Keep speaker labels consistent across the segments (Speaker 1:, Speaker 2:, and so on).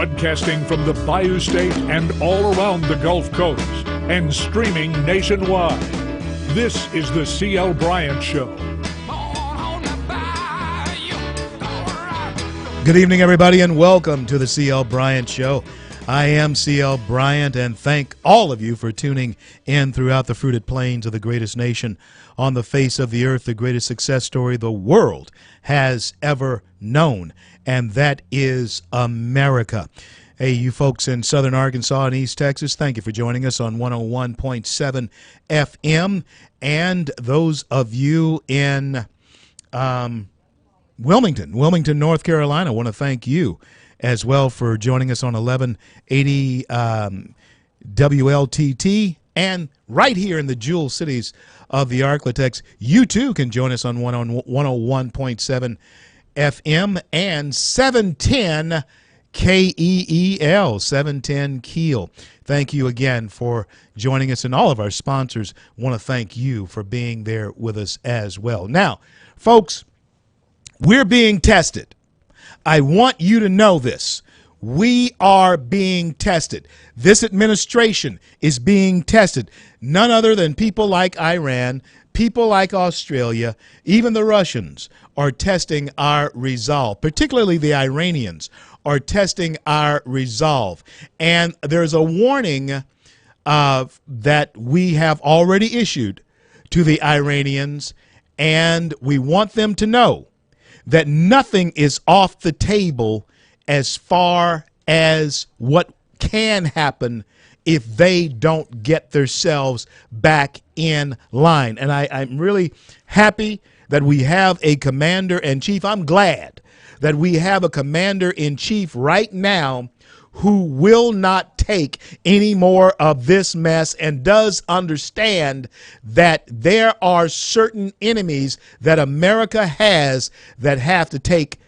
Speaker 1: Broadcasting from the Bayou State and all around the Gulf Coast and streaming nationwide. This is the C.L. Bryant Show.
Speaker 2: Good evening, everybody, and welcome to the C.L. Bryant Show. I am C.L. Bryant, and thank all of you for tuning in throughout the fruited plains of the greatest nation on the face of the earth, the greatest success story the world has ever known, and that is America. Hey, you folks in southern Arkansas and East Texas, thank you for joining us on 101.7 FM, and those of you in Wilmington, North Carolina, I want to thank you as well for joining us on 1180 WLTT, and right here in the jewel cities of the Arklatex, you too can join us on 101.7 FM and 710 KEEL, 710 Keel. Thank you again for joining us, and all of our sponsors want to thank you for being there with us as well. Now, folks, we're being tested. I want you to know this. We are being tested. This administration is being tested. None other than people like Iran, people like Australia, even the Russians are testing our resolve. Particularly the Iranians are testing our resolve. And there's a warning that we have already issued to the Iranians, and we want them to know that nothing is off the table as far as what can happen if they don't get themselves back in line. And I'm really happy that we have a commander-in-chief. I'm glad that we have a commander-in-chief right now who will not take any more of this mess and does understand that there are certain enemies that America has that have to take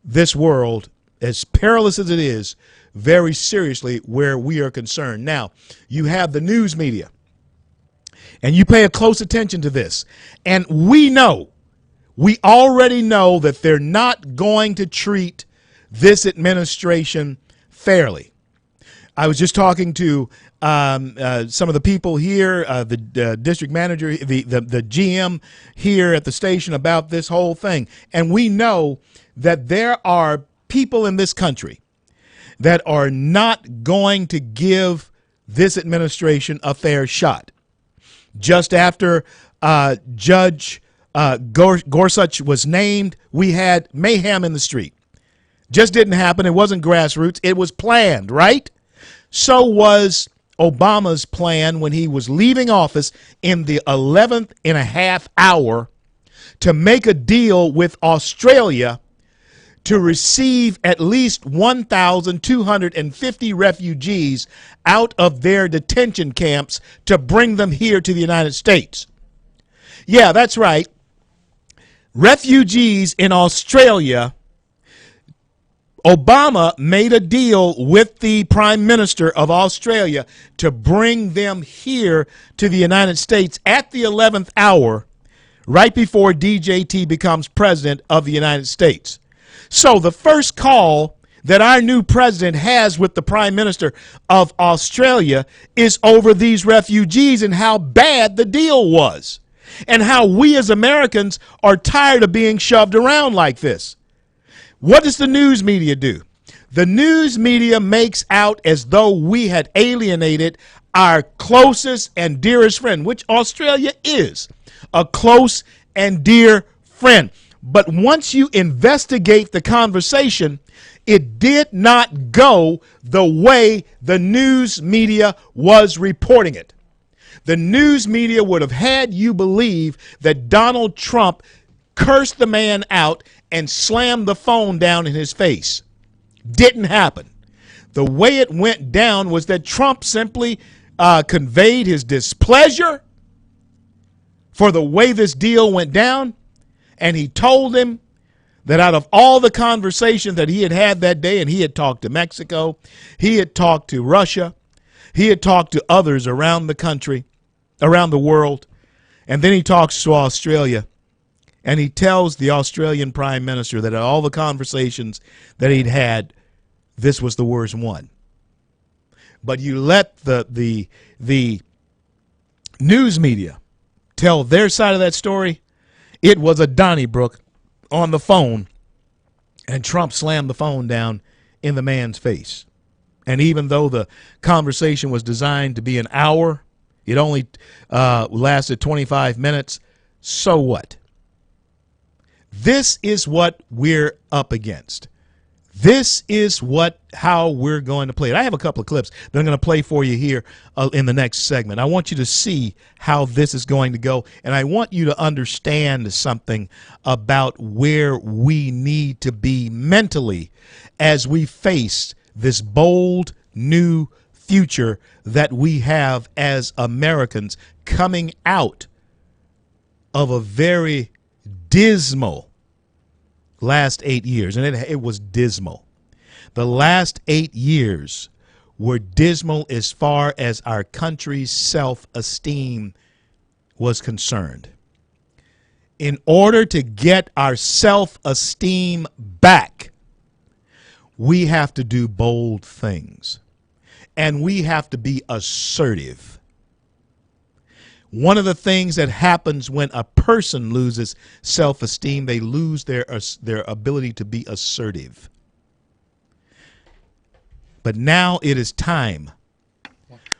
Speaker 2: this world, as perilous as it is, very seriously where we are concerned. Now, you have the news media, and you pay a close attention to this, and we already know that they're not going to treat this administration fairly. I was just talking to some of the people here, the district manager, the GM here at the station about this whole thing. And we know that there are people in this country that are not going to give this administration a fair shot. Just after Judge Gorsuch was named, we had mayhem in the street. Just didn't happen. It wasn't grassroots. It was planned, right? So was Obama's plan when he was leaving office in the 11th and a half hour to make a deal with Australia to receive at least 1,250 refugees out of their detention camps to bring them here to the United States. Yeah, that's right. Refugees in Australia. Obama made a deal with the Prime Minister of Australia to bring them here to the United States at the 11th hour, right before DJT becomes president of the United States. So the first call that our new president has with the Prime Minister of Australia is over these refugees and how bad the deal was, and how we as Americans are tired of being shoved around like this. What does the news media do? The news media makes out as though we had alienated our closest and dearest friend, which Australia is a close and dear friend. But once you investigate the conversation, it did not go the way the news media was reporting it. The news media would have had you believe that Donald Trump cursed the man out and slammed the phone down in his face. Didn't happen. The way it went down was that Trump simply conveyed his displeasure for the way this deal went down, and he told him that out of all the conversations that he had had that day, and he had talked to Mexico, he had talked to Russia, he had talked to others around the country, around the world, and then he talks to Australia. And he tells the Australian Prime Minister that all the conversations that he'd had, this was the worst one. But you let the news media tell their side of that story. It was a Donnybrook on the phone, and Trump slammed the phone down in the man's face. And even though the conversation was designed to be an hour, it only lasted 25 minutes. So what? This is what we're up against. This is how we're going to play it. I have a couple of clips that I'm going to play for you here in the next segment. I want you to see how this is going to go, and I want you to understand something about where we need to be mentally as we face this bold new future that we have as Americans coming out of a very dismal last 8 years, and it was dismal. The last 8 years were dismal as far as our country's self-esteem was concerned. In order to get our self-esteem back, we have to do bold things, and we have to be assertive. One of the things that happens when a person loses self-esteem, they lose their ability to be assertive. But now it is time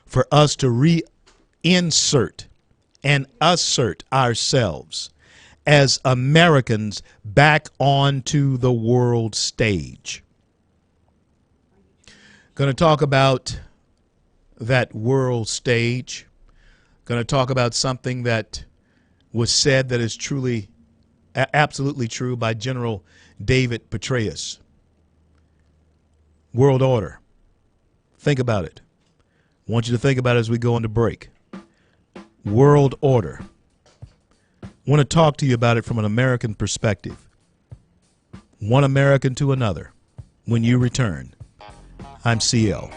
Speaker 2: for us to reinsert and assert ourselves as Americans back onto the world stage. Going to talk about that world stage. Going to talk about something that was said that is truly, absolutely true by General David Petraeus. World order. Think about it. I want you to think about it as we go into break. World order. I want to talk to you about it from an American perspective. One American to another. When you return, I'm CL.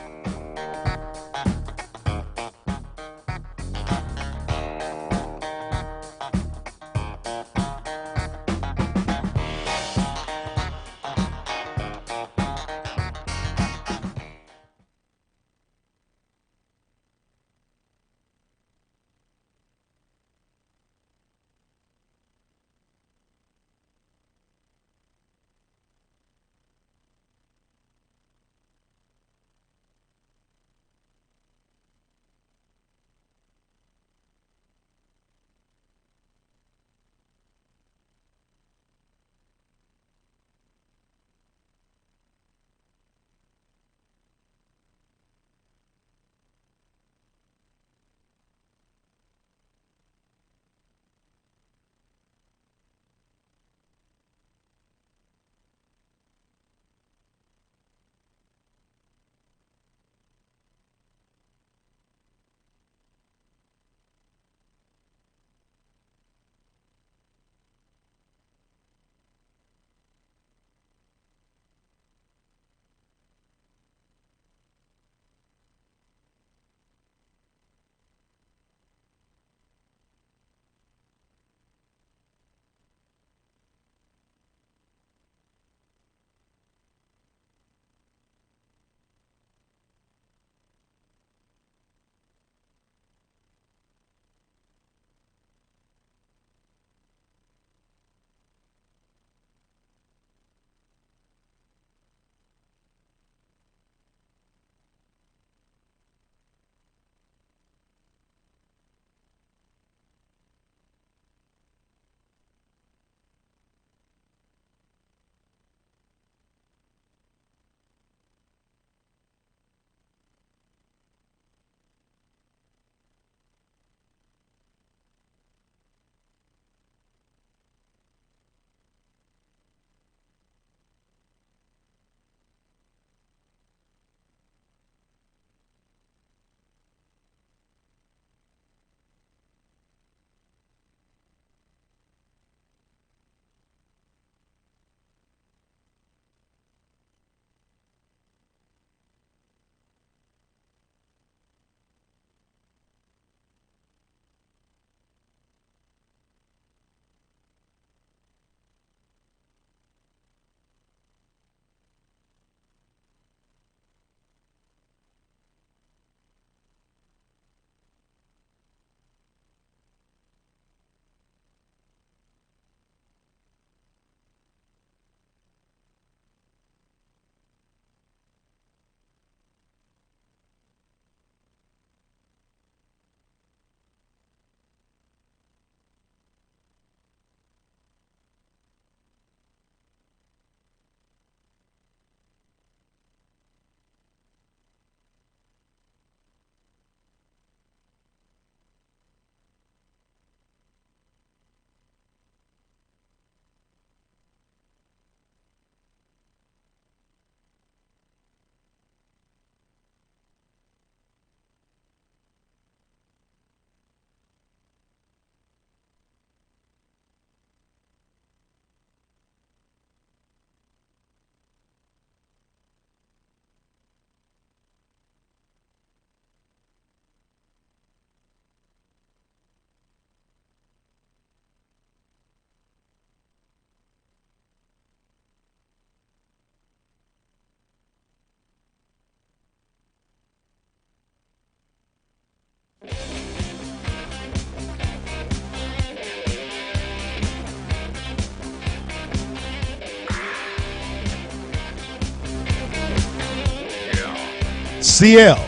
Speaker 2: CL,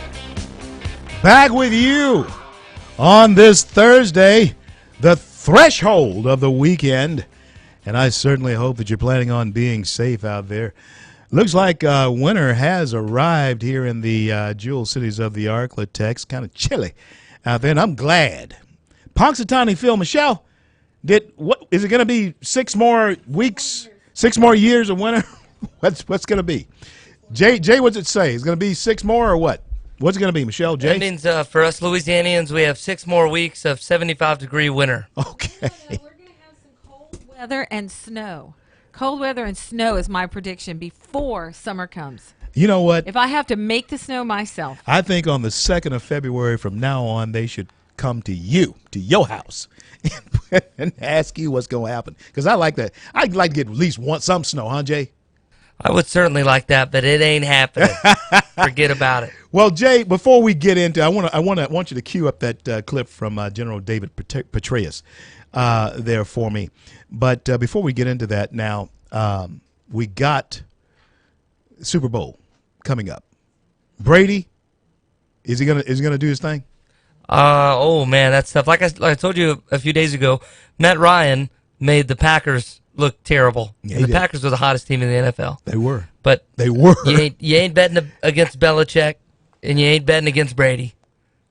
Speaker 2: back with you on this Thursday, the threshold of the weekend. And I certainly hope that you're planning on being safe out there. Looks like winter has arrived here in the jewel cities of the Arklatex. Kind of chilly out there, and I'm glad. Punxsutawney Phil, Michelle, what is it going to be? 6 more weeks, 6 more years of winter? What's going to be? Jay, what's it say? Is it going to be 6 more or what? What's it going to be, Michelle? Jay?
Speaker 3: That means for us Louisianians, we have 6 more weeks of 75-degree winter.
Speaker 2: Okay.
Speaker 4: We're going to have some cold weather and snow. Cold weather and snow is my prediction before summer comes.
Speaker 2: You know what?
Speaker 4: If I have to make the snow myself.
Speaker 2: I think on the 2nd of February from now on, they should come to your house, and ask you what's going to happen. Because I like that. I'd like to get at least some snow, huh, Jay?
Speaker 3: I would certainly like that, but it ain't happening. Forget about it.
Speaker 2: Well, Jay, before we get into, I want you to cue up that clip from General David Petraeus there for me. But before we get into that, now we got Super Bowl coming up. Brady, is he gonna do his thing?
Speaker 3: Oh man, that's tough. Like I told you a few days ago, Matt Ryan made the Packers look terrible.
Speaker 2: Yeah,
Speaker 3: the Packers were the hottest team in the NFL.
Speaker 2: They were.
Speaker 3: But
Speaker 2: they were.
Speaker 3: You ain't betting against Belichick, and you ain't betting against Brady,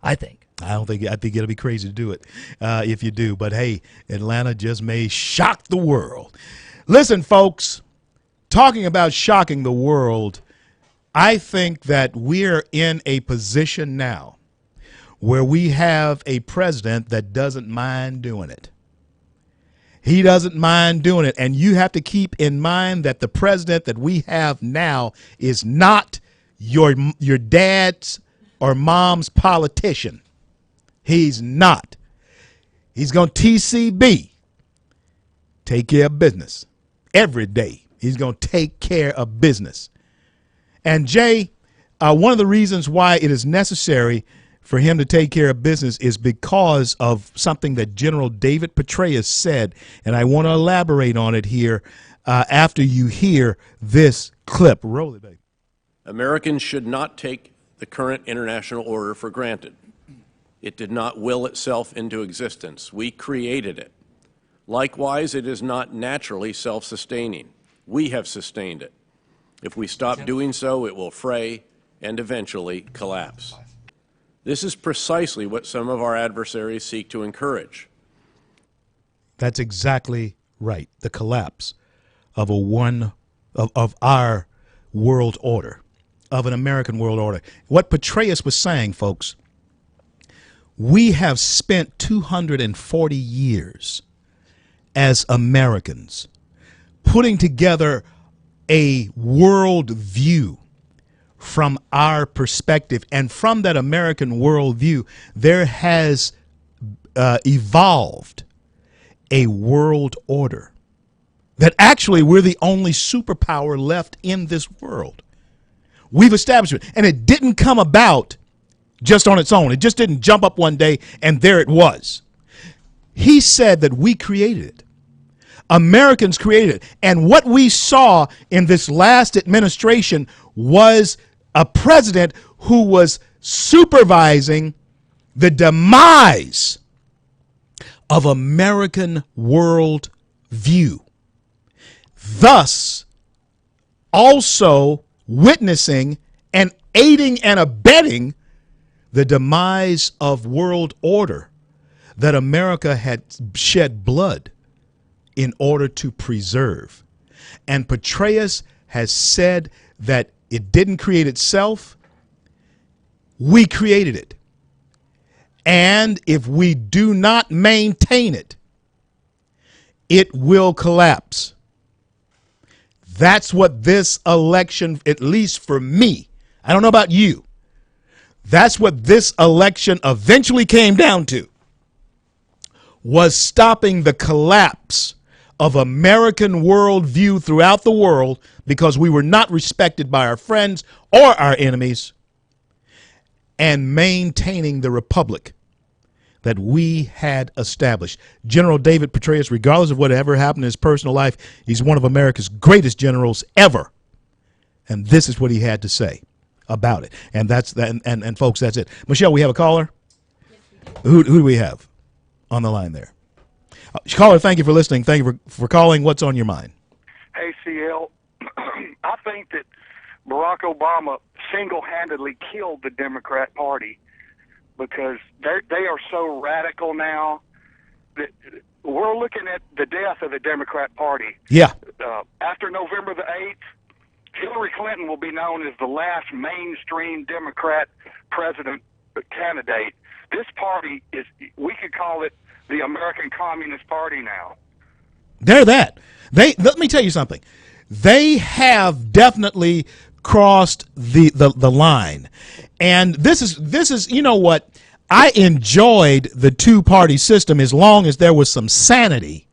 Speaker 3: I think. I
Speaker 2: think it'll be crazy to do it if you do. But hey, Atlanta just may shock the world. Listen, folks, talking about shocking the world, I think that we're in a position now where we have a president that doesn't mind doing it. He doesn't mind doing it. And you have to keep in mind that the president that we have now is not your dad's or mom's politician. He's not. He's going to TCB, take care of business. Every day he's going to take care of business. And Jay, one of the reasons why it is necessary for him to take care of business is because of something that General David Petraeus said. And I want to elaborate on it here after you hear this clip. Roll it, baby.
Speaker 5: Americans should not take the current international order for granted. It did not will itself into existence. We created it. Likewise, it is not naturally self-sustaining. We have sustained it. If we stop doing so, it will fray and eventually collapse. This is precisely what some of our adversaries seek to encourage.
Speaker 2: That's exactly right. The collapse of of our world order, of an American world order. What Petraeus was saying, folks, we have spent 240 years as Americans putting together a world view from our perspective. And from that American worldview, there has evolved a world order that actually we're the only superpower left in this world. We've established it. And it didn't come about just on its own. It just didn't jump up one day and there it was. He said that we created it. Americans created it. And what we saw in this last administration was a president who was supervising the demise of American world view, thus also witnessing and aiding and abetting the demise of world order that America had shed blood in order to preserve. And Petraeus has said that it didn't create itself. We created it. And if we do not maintain it, it will collapse. That's what this election, at least for me, I don't know about you, that's what this election eventually came down to, was stopping the collapse of American worldview throughout the world because we were not respected by our friends or our enemies, and maintaining the republic that we had established. General David Petraeus, regardless of whatever happened in his personal life, he's one of America's greatest generals ever. And this is what he had to say about it. And that's and folks, that's it. Michelle, we have a caller. Who do we have on the line there? Caller, thank you for listening. Thank you for calling. What's on your mind?
Speaker 6: Hey, CL, I think that Barack Obama single-handedly killed the Democrat Party because they are so radical now that we're looking at the death of the Democrat Party.
Speaker 2: Yeah.
Speaker 6: After November the 8th, Hillary Clinton will be known as the last mainstream Democrat president candidate. This party is, we could call it the American Communist Party now.
Speaker 2: They're that. Let me tell you something. They have definitely crossed the line. And this is you know what? I enjoyed the two-party system as long as there was some sanity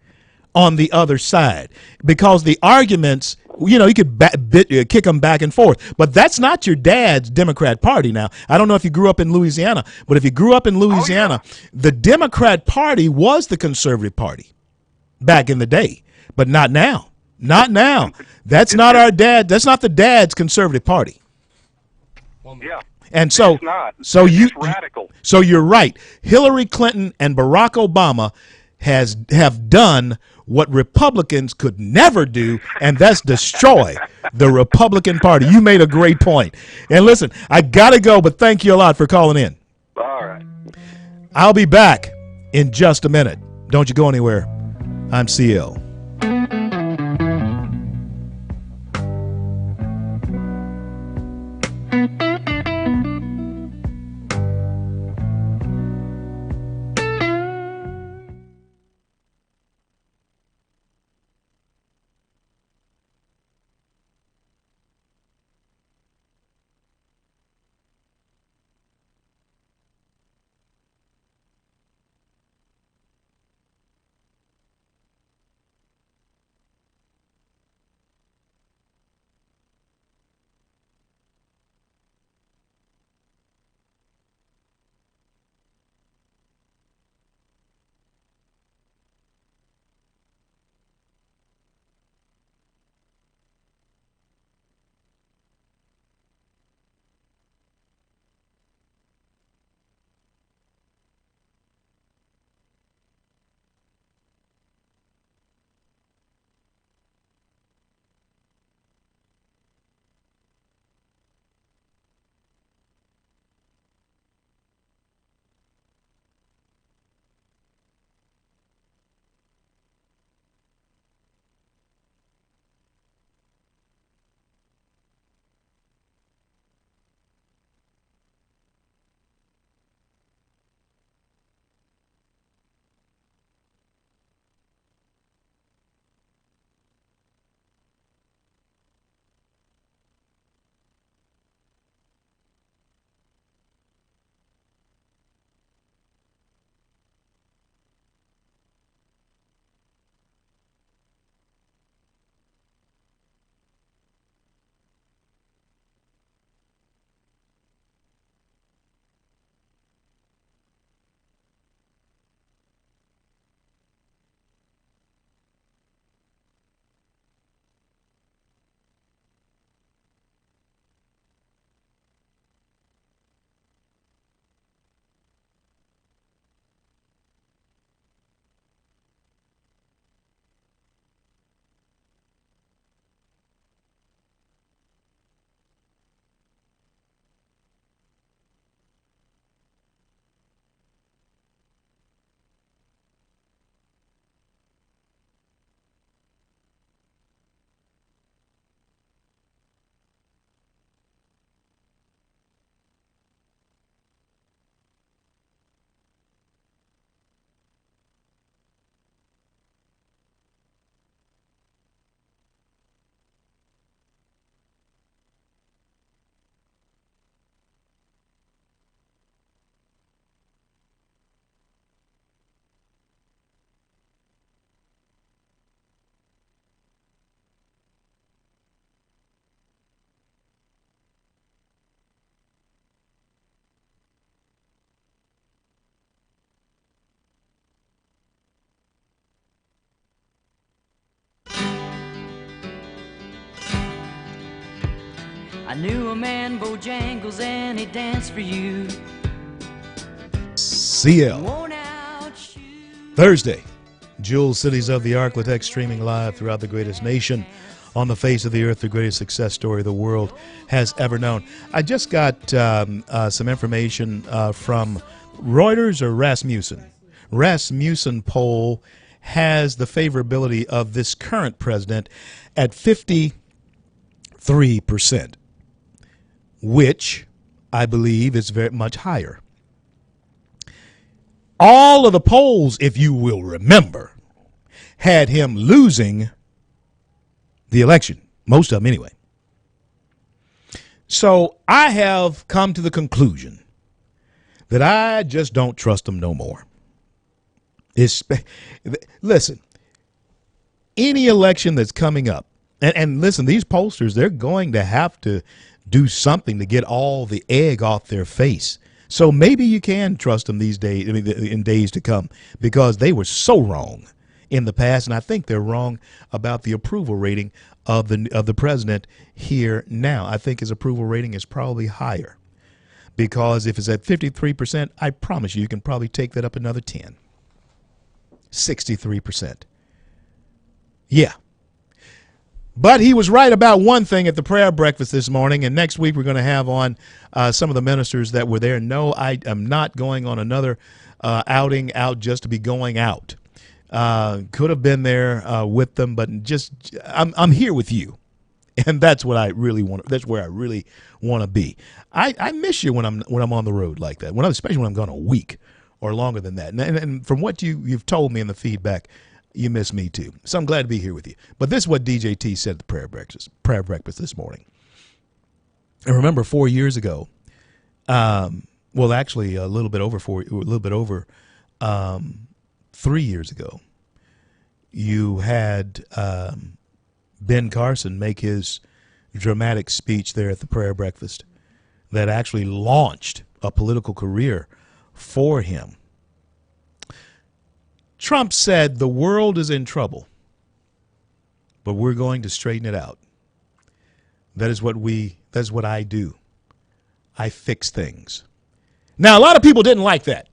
Speaker 2: on the other side, because the arguments, you know, you could kick them back and forth. But that's not your dad's Democrat Party now. I don't know if you grew up in Louisiana, but if you grew up in Louisiana, the Democrat Party was the conservative party back in the day, but not now. Not now. That's not our dad. That's not the dad's conservative party.
Speaker 6: Yeah.
Speaker 2: And so,
Speaker 6: It's not.
Speaker 2: it's
Speaker 6: radical.
Speaker 2: So you're right. Hillary Clinton and Barack Obama have done what Republicans could never do, and that's destroy the Republican Party. You made a great point. And listen, I gotta go, but thank you a lot for calling in.
Speaker 6: All right.
Speaker 2: I'll be back in just a minute. Don't you go anywhere. I'm CL.
Speaker 7: I knew a man, Bojangles, and he danced for you.
Speaker 2: CL.
Speaker 7: Worn out shoes.
Speaker 2: Thursday, Jewel Cities of the Arklatex streaming live throughout the greatest nation on the face of the earth, the greatest success story the world has ever known. I just got some information from Reuters or Rasmussen. Rasmussen poll has the favorability of this current president at 53%, which I believe is very much higher. All of the polls, if you will remember, had him losing the election, most of them anyway. So I have come to the conclusion that I just don't trust him no more. Listen, any election that's coming up, and listen, these pollsters, they're going to have to do something to get all the egg off their face. So maybe you can trust them these days, in days to come, because they were so wrong in the past, and I think they're wrong about the approval rating of the president here now. I think his approval rating is probably higher, because if it's at 53%, I promise you can probably take that up another 10. 63%. Yeah. But he was right about one thing at the prayer breakfast this morning, and next week we're going to have on some of the ministers that were there. No, I am not going on another outing out just to be going out. Could have been there with them, but just I'm here with you, and that's what I really want. That's where I really want to be. I miss you when I'm on the road like that. Especially when I'm gone a week or longer than that. And from what you've told me in the feedback, you miss me too. So I'm glad to be here with you. But this is what DJT said at the prayer breakfast this morning. And remember, 4 years ago, well, actually a little bit over 3 years ago, you had Ben Carson make his dramatic speech there at the prayer breakfast that actually launched a political career for him. Trump said the world is in trouble, but we're going to straighten it out. That's what I do. I fix things. Now, a lot of people didn't like that.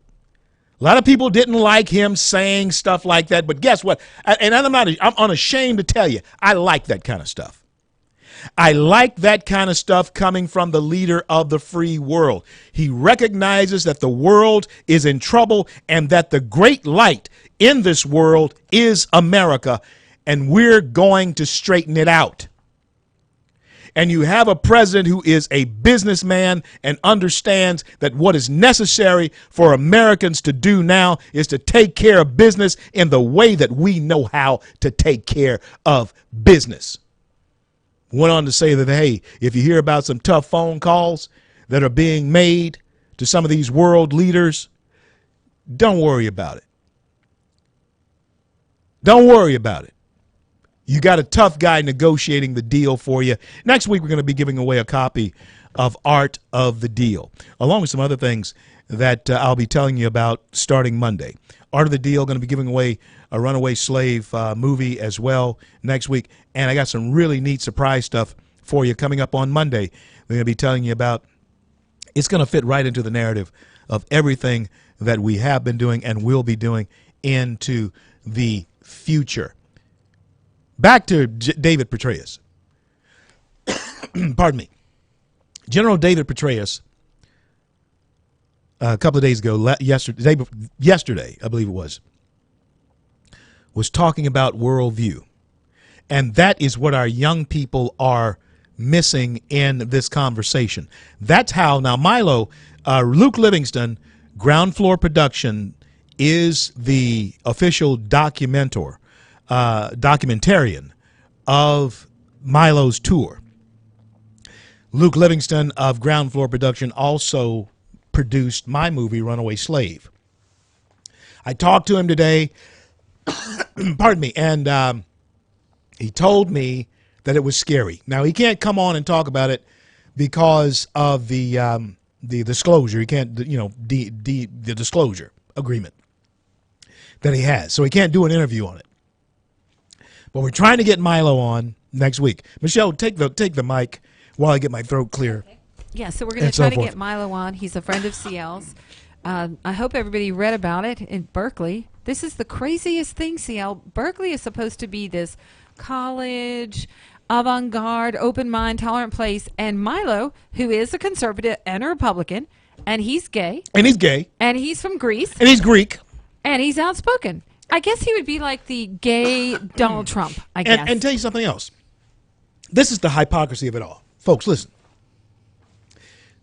Speaker 2: A lot of people didn't like him saying stuff like that, but guess what? I'm unashamed to tell you, I like that kind of stuff. I like that kind of stuff coming from the leader of the free world. He recognizes that the world is in trouble and that the great light in this world is America, and we're going to straighten it out. And you have a president who is a businessman and understands that what is necessary for Americans to do now is to take care of business in the way that we know how to take care of business. Went on to say that, hey, if you hear about some tough phone calls that are being made to some of these world leaders, don't worry about it. Don't worry about it. You got a tough guy negotiating the deal for you. Next week, we're going to be giving away a copy of Art of the Deal, along with some other things that I'll be telling you about starting Monday. Art of the Deal, going to be giving away a runaway slave movie as well next week. And I got some really neat surprise stuff for you coming up on Monday. We're going to be telling you about. It's going to fit right into the narrative of everything that we have been doing and will be doing into the future. Back to David Petraeus. Pardon me. General David Petraeus, a couple of days ago, yesterday, I believe it was talking about worldview. And that is what our young people are missing in this conversation. That's how, now Milo, Luke Livingston, Ground Floor Production, is the official documentarian of Milo's tour. Luke Livingston of Ground Floor Production also produced my movie, Runaway Slave. I talked to him today, pardon me, and he told me that it was scary. Now, he can't come on and talk about it because of the disclosure. He can't, the disclosure agreement that he has. So he can't do an interview on it. But we're trying to get Milo on next week. Michelle, take the mic while I get my throat clear.
Speaker 4: Yeah, so we're going
Speaker 2: And
Speaker 4: to try
Speaker 2: so
Speaker 4: to
Speaker 2: forth.
Speaker 4: get Milo on. He's a friend of CL's. I hope everybody read about it in Berkeley. This is the craziest thing, CL. Berkeley is supposed to be this college, avant-garde, open mind, tolerant place. And Milo, who is a conservative and a Republican, and he's gay,
Speaker 2: And he's gay.
Speaker 4: and he's from Greece,
Speaker 2: And he's Greek.
Speaker 4: and he's outspoken. I guess he would be like the gay Donald Trump, I guess.
Speaker 2: And tell you something else. This is the hypocrisy of it all. Folks, listen.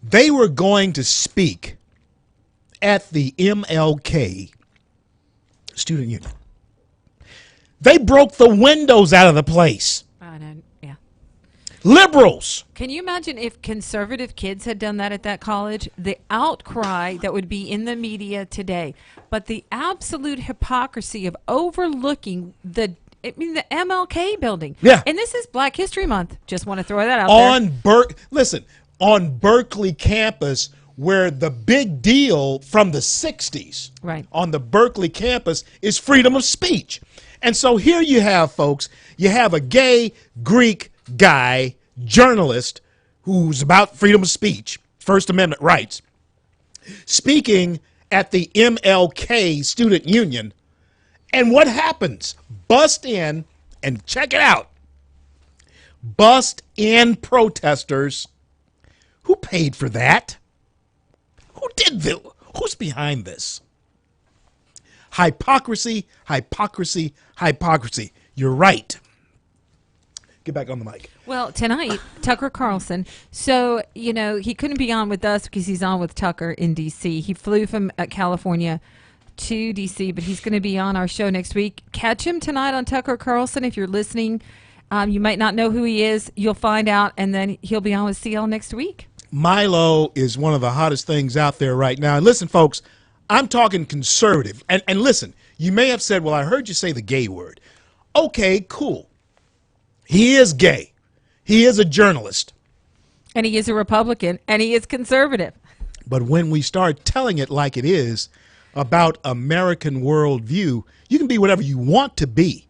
Speaker 2: They were going to speak at the MLK Student Union. They broke the windows out of the place.
Speaker 4: I know, yeah.
Speaker 2: Liberals.
Speaker 4: Can you imagine if conservative kids had done that at that college? The outcry that would be in the media today. But the absolute hypocrisy of overlooking the MLK building.
Speaker 2: Yeah.
Speaker 4: And this is Black History Month. Just want to throw that out there.
Speaker 2: On Berkeley campus, where the big deal from the 60s,
Speaker 4: Right.
Speaker 2: on the Berkeley campus, is freedom of speech. And so here you have, folks, you have a gay Greek guy, journalist, who's about freedom of speech, First Amendment rights, speaking at the MLK Student Union. And what happens? Bust in, and check it out, bust in protesters. Who paid for that? Who did this? Who's behind this? Hypocrisy, hypocrisy, hypocrisy. You're right. Get back on the mic.
Speaker 4: Well, tonight, Tucker Carlson. So, he couldn't be on with us because he's on with Tucker in D.C. He flew from California to D.C., but he's going to be on our show next week. Catch him tonight on Tucker Carlson if you're listening. You might not know who he is. You'll find out, and then he'll be on with CL next week.
Speaker 2: Milo is one of the hottest things out there right now. And listen, folks, I'm talking conservative. And listen, you may have said, well, I heard you say the gay word. Okay, cool. He is gay. He is a journalist.
Speaker 4: And he is a Republican, and he is conservative.
Speaker 2: But when we start telling it like it is about American worldview, you can be whatever you want to be.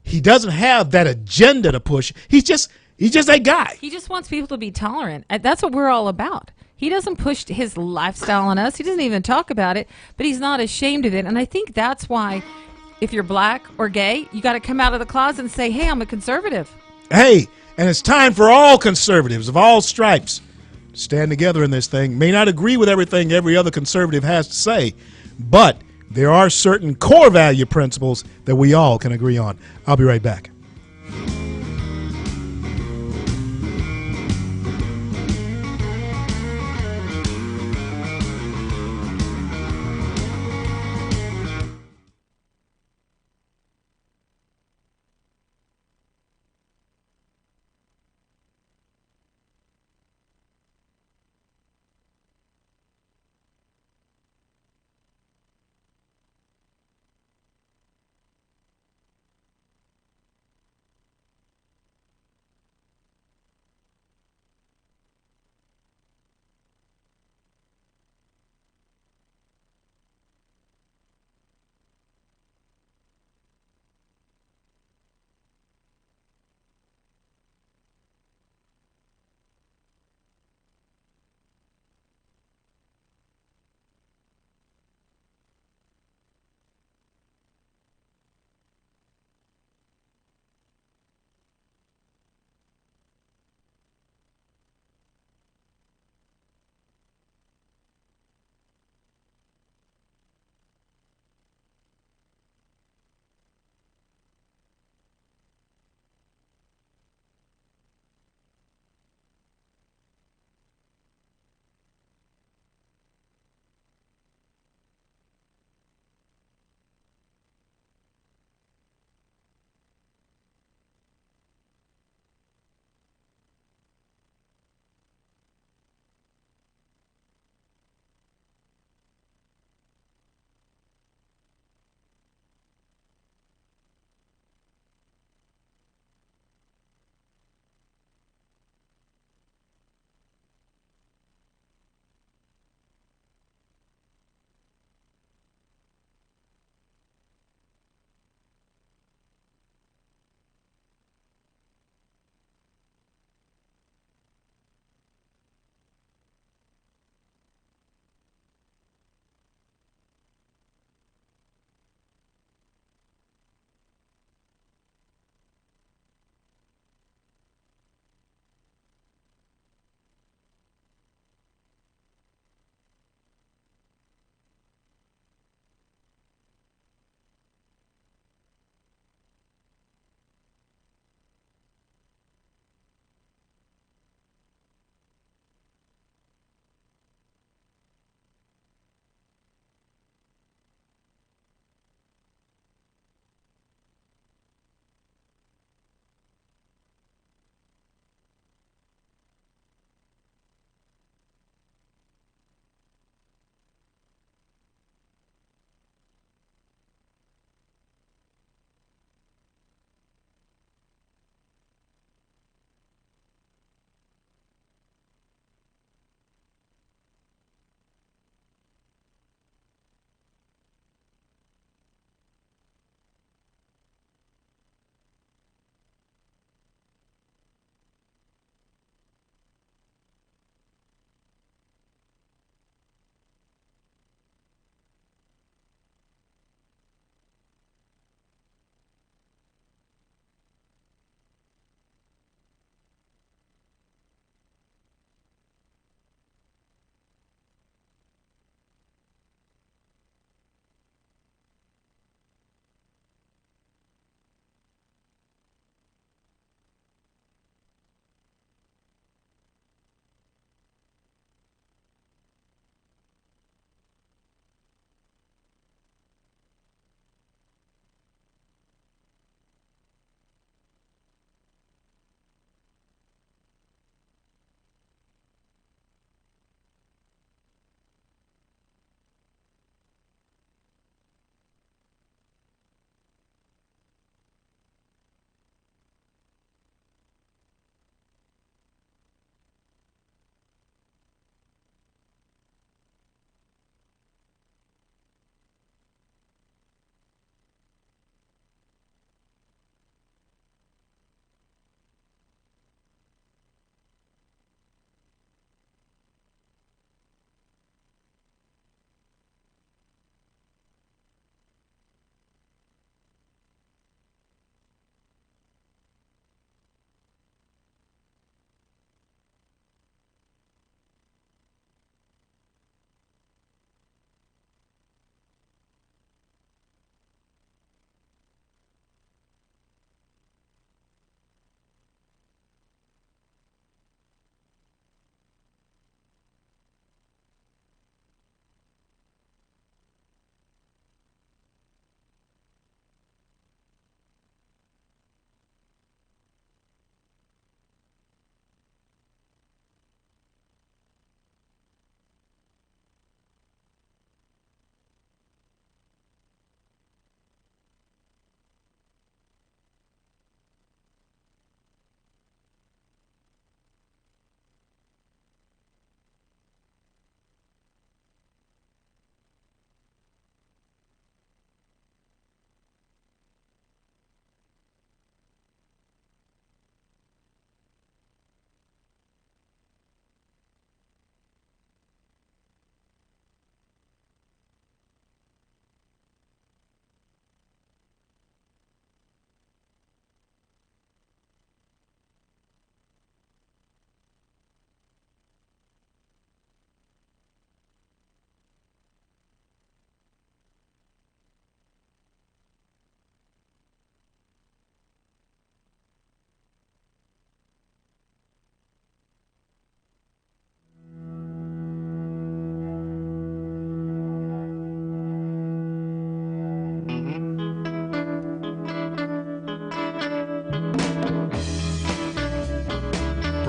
Speaker 2: He doesn't have that agenda to push. He's just a guy.
Speaker 4: He just wants people to be tolerant. And that's what we're all about. He doesn't push his lifestyle on us. He doesn't even talk about it, but he's not ashamed of it. And I think that's why if you're black or gay, you got to come out of the closet and say, hey, I'm a conservative.
Speaker 2: Hey, and it's time for all conservatives of all stripes to stand together in this thing. May not agree with everything every other conservative has to say, but there are certain core value principles that we all can agree on. I'll be right back.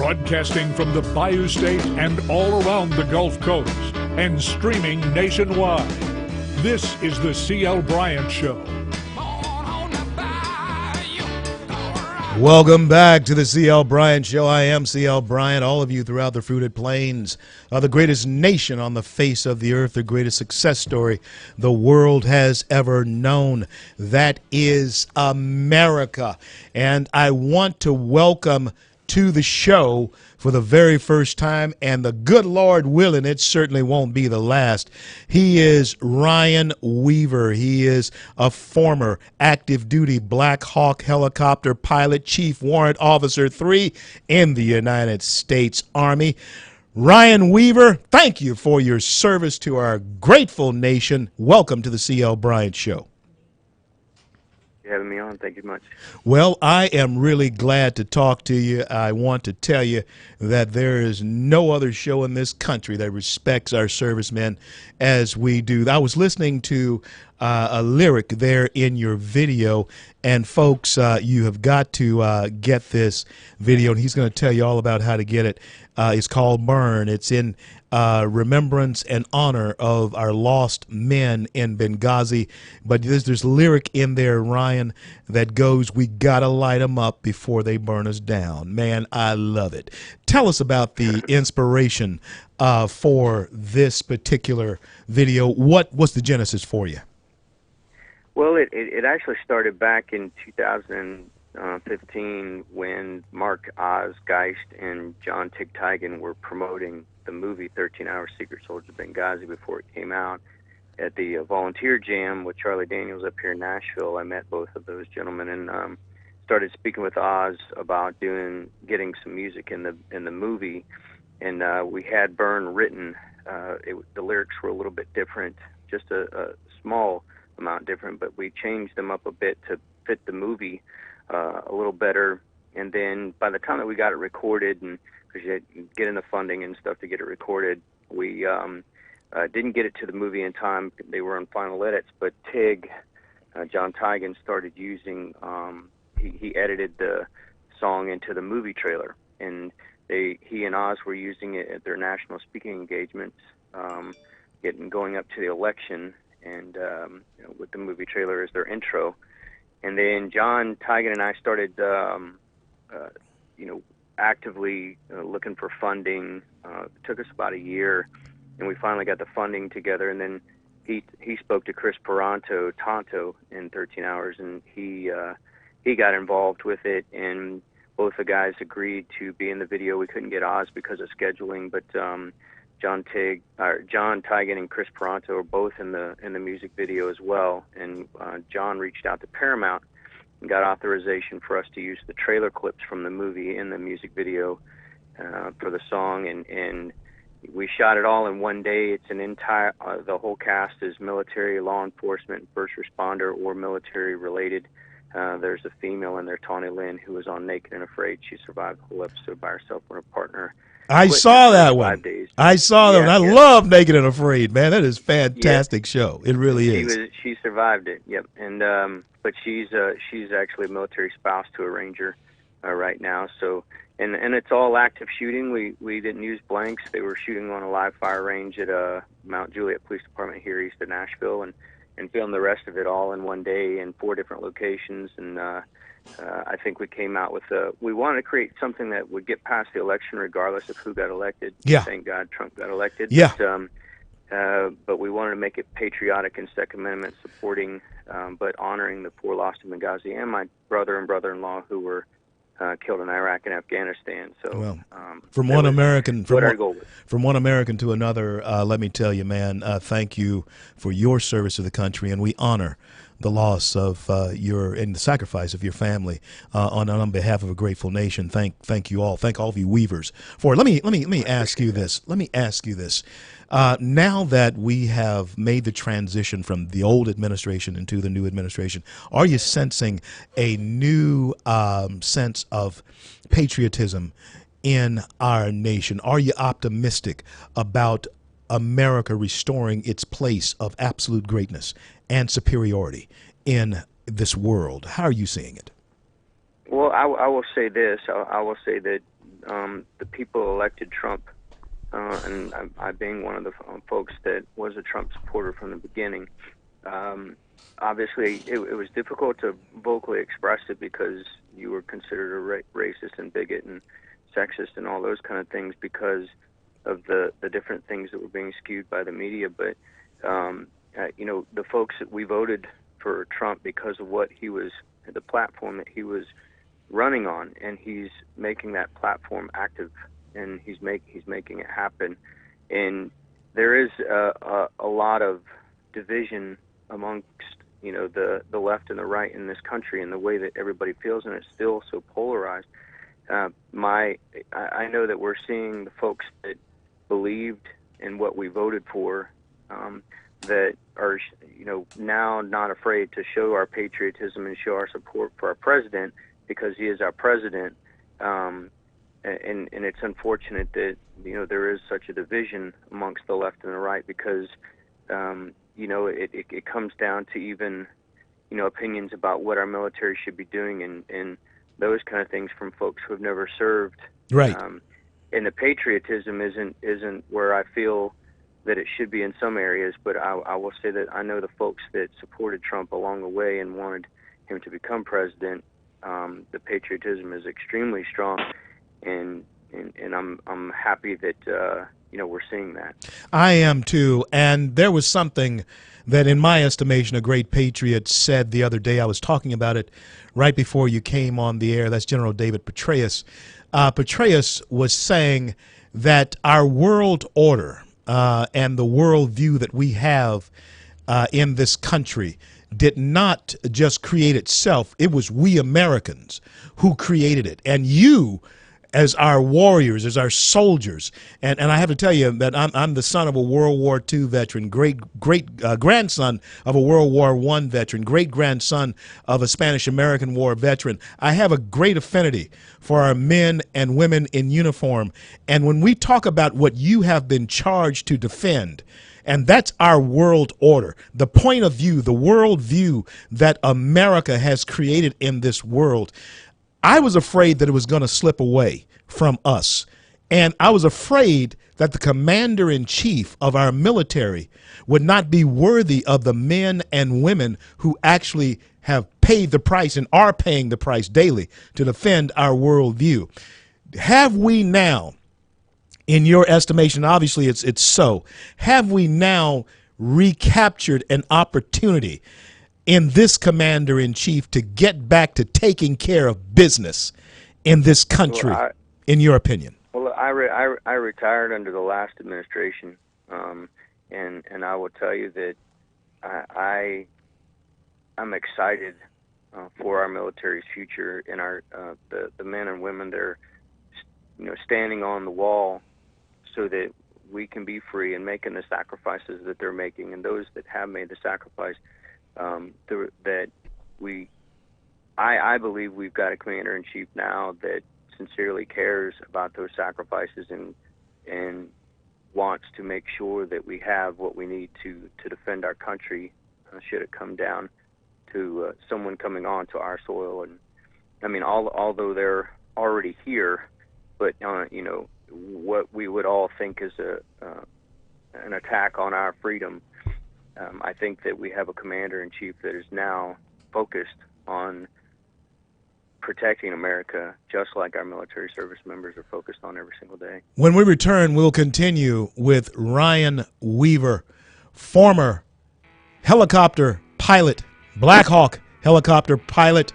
Speaker 1: Broadcasting from the Bayou State and all around the Gulf Coast and streaming nationwide. This is the C.L. Bryant Show.
Speaker 2: Welcome back to the C.L. Bryant Show. I am C.L. Bryant. All of you throughout the fruited plains are the greatest nation on the face of the earth, the greatest success story the world has ever known. That is America. And I want to welcome to the show for the very first time, and the good Lord willing, it certainly won't be the last. He is Ryan Weaver. He is a former active duty Black Hawk helicopter pilot, Chief Warrant Officer 3 in the United States Army. Ryan Weaver, thank you for your service to our grateful nation. Welcome to the C.L. Bryant Show.
Speaker 8: Having me on. Thank you much.
Speaker 2: Well, I am really glad to talk to you. I want to tell you that there is no other show in this country that respects our servicemen as we do. I was listening to a lyric there in your video, and folks, you have got to get this video, and he's going to tell you all about how to get it. It's called Burn. It's in remembrance and honor of our lost men in Benghazi. But there's a lyric in there, Ryan, that goes, "We gotta light them up before they burn us down." Man, I love it. Tell us about the inspiration for this particular video. What was the genesis for you?
Speaker 8: Well, it actually started back in 2015 when Mark Oz Geist and John Tig Tigan were promoting the movie 13-Hour Secret Soldier Benghazi before it came out at the Volunteer Jam with Charlie Daniels up here in Nashville. I met both of those gentlemen and started speaking with Oz about getting some music in the movie, and we had Burn written. The lyrics were a little bit different, just a small amount different, but we changed them up a bit to fit the movie a little better. And then by the time that we got it recorded, and because you had to get in the funding and stuff to get it recorded, we didn't get it to the movie in time. They were on final edits, but John Tigan started using, he edited the song into the movie trailer, and he and Oz were using it at their national speaking engagements, going up to the election, and with the movie trailer as their intro. And then John Tigan and I started, actively looking for funding. It took us about a year, and we finally got the funding together. And then he spoke to Chris Tonto in 13 Hours, and he got involved with it. And both the guys agreed to be in the video. We couldn't get Oz because of scheduling, but John Tigan and Chris Peranto are both in the music video as well. And John reached out to Paramount and got authorization for us to use the trailer clips from the movie in the music video for the song. And we shot it all in one day. It's an entire the whole cast is military, law enforcement, first responder, or military related. There's a female in there, Tawny Lynn, who was on Naked and Afraid. She survived the whole episode by herself with her partner.
Speaker 2: I saw that one. I saw that one. I love Naked and Afraid, man. That is a fantastic show. It really is.
Speaker 8: She survived it. Yep. And but she's actually a military spouse to a ranger right now. So and it's all active shooting. We didn't use blanks. They were shooting on a live fire range at Mount Juliet Police Department here east of Nashville, and filmed the rest of it all in one day in 4 different locations. And I think we came out with we wanted to create something that would get past the election regardless of who got elected.
Speaker 2: Yeah.
Speaker 8: Thank God Trump got elected.
Speaker 2: Yeah.
Speaker 8: But we wanted to make it patriotic and Second Amendment supporting, but honoring the poor lost in Benghazi and my brother and brother-in-law who were killed in Iraq and Afghanistan. So
Speaker 2: from one American to another, let me tell you, man, thank you for your service to the country, and we honor the loss of and the sacrifice of your family on behalf of a grateful nation. Thank you all. Thank all of you Weavers for it. Let me ask you this. Now that we have made the transition from the old administration into the new administration, are you sensing a new sense of patriotism in our nation? Are you optimistic about America restoring its place of absolute greatness and superiority in this world? How are you seeing it?
Speaker 8: Well, I will say this. I will say that the people elected Trump, and I being one of the folks that was a Trump supporter from the beginning. Obviously, it was difficult to vocally express it because you were considered a racist and bigot and sexist and all those kind of things because of the different things that were being skewed by the media. But the folks that we voted for Trump because of what he was, the platform that he was running on, and he's making that platform active, and he's making it happen. And there is a lot of division amongst the left and the right in this country, and the way that everybody feels, and it's still so polarized. I know that we're seeing the folks that believed in what we voted for, that are now not afraid to show our patriotism and show our support for our president because he is our president. And it's unfortunate that there is such a division amongst the left and the right because it comes down to even opinions about what our military should be doing and those kind of things from folks who have never served.
Speaker 2: Right.
Speaker 8: And the patriotism isn't where I feel that it should be in some areas, but I will say that I know the folks that supported Trump along the way and wanted him to become president. The patriotism is extremely strong, and I'm happy that we're seeing that.
Speaker 2: I am too. And there was something that, in my estimation, a great patriot said the other day. I was talking about it right before you came on the air. That's General David Petraeus. Petraeus was saying that our world order and the world view that we have in this country did not just create itself. It was we Americans who created it. And you, as our warriors, as our soldiers, and I have to tell you that I'm the son of a World War II veteran, great grandson of a World War I veteran, great grandson of a Spanish-American War veteran. I have a great affinity for our men and women in uniform. And when we talk about what you have been charged to defend, and that's our world order, the point of view, the world view that America has created in this world. I was afraid that it was going to slip away from us. And I was afraid that the commander-in-chief of our military would not be worthy of the men and women who actually have paid the price and are paying the price daily to defend our worldview. Have we now, in your estimation, obviously it's so, have we now recaptured an opportunity in this commander-in-chief to get back to taking care of business in this country, in your opinion?
Speaker 8: Well, I retired under the last administration, and I will tell you that I'm excited for our military's future and our the men and women that are standing on the wall so that we can be free and making the sacrifices that they're making, and those that have made the sacrifice. I believe we've got a commander-in-chief now that sincerely cares about those sacrifices and wants to make sure that we have what we need to defend our country should it come down to someone coming on to our soil. And I mean, although they're already here, but what we would all think is an attack on our freedom. I think that we have a commander-in-chief that is now focused on protecting America, just like our military service members are focused on every single day.
Speaker 2: When we return, we'll continue with Ryan Weaver, former helicopter pilot, Black Hawk helicopter pilot.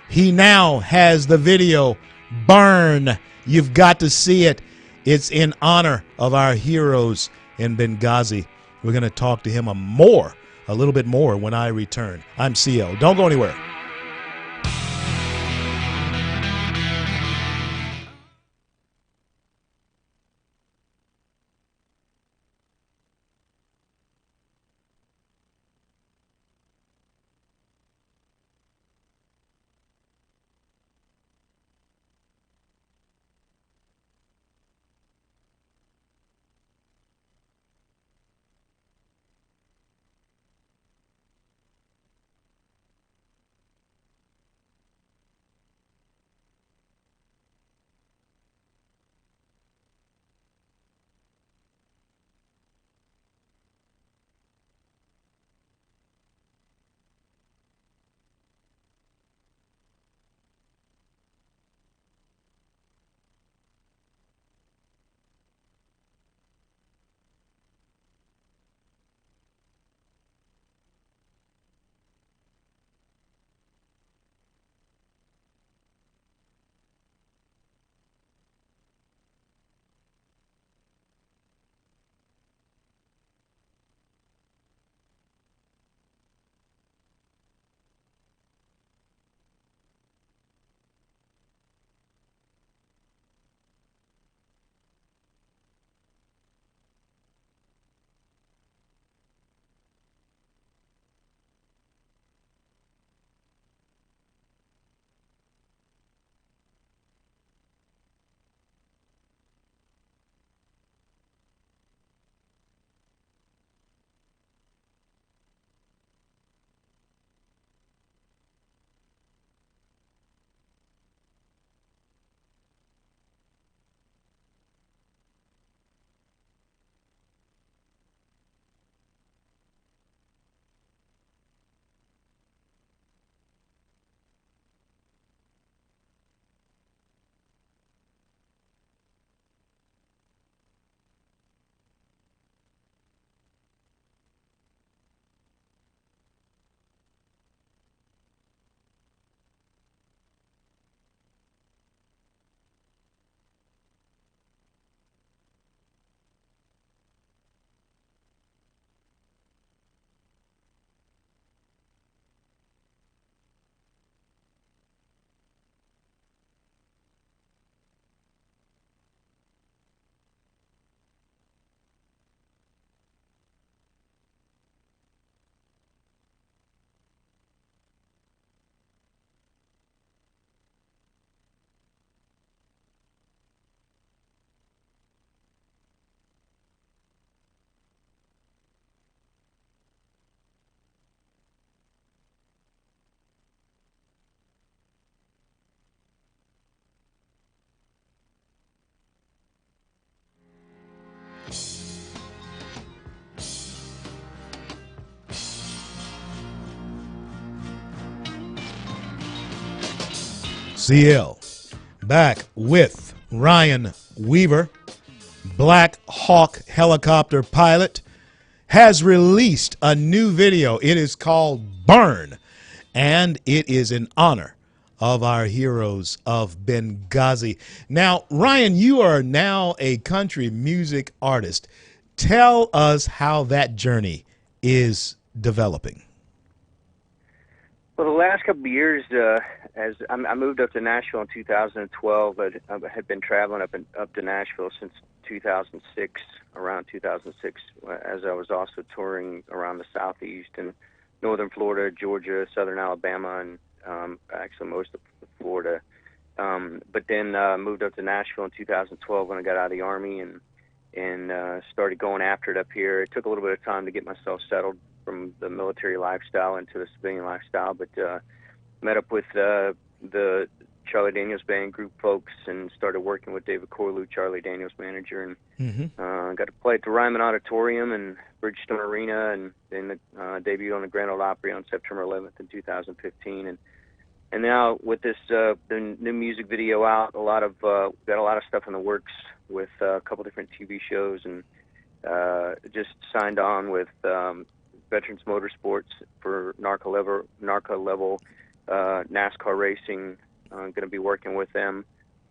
Speaker 2: He now has the video. Burn. You've got to see it. It's in honor of our heroes in Benghazi. We're going to talk to him a little bit more when I return. I'm CL. Don't go anywhere. CL back with Ryan Weaver, Black Hawk helicopter pilot, has released a new video. It is called Burn, and it is in honor of our heroes of Benghazi. Now, Ryan, you are now a country music artist. Tell us how that journey is developing.
Speaker 8: Well, the last couple of years, as I moved up to Nashville in 2012, but I had been traveling up to Nashville since 2006, around 2006, as I was also touring around the Southeast and northern Florida, Georgia, southern Alabama, and actually most of Florida. But then moved up to Nashville in 2012 when I got out of the Army and started going after it up here. It took a little bit of time to get myself settled from the military lifestyle into the civilian lifestyle, but met up with the Charlie Daniels Band group folks and started working with David Corlew, Charlie Daniels' manager, and got to play at the Ryman Auditorium and Bridgestone Arena, and then debuted on the Grand Ole Opry on September 11th in 2015. And now with this the new music video out, got a lot of stuff in the works with a couple different TV shows, and just signed on with Veterans Motorsports for NARCA level NASCAR racing. I'm going to be working with them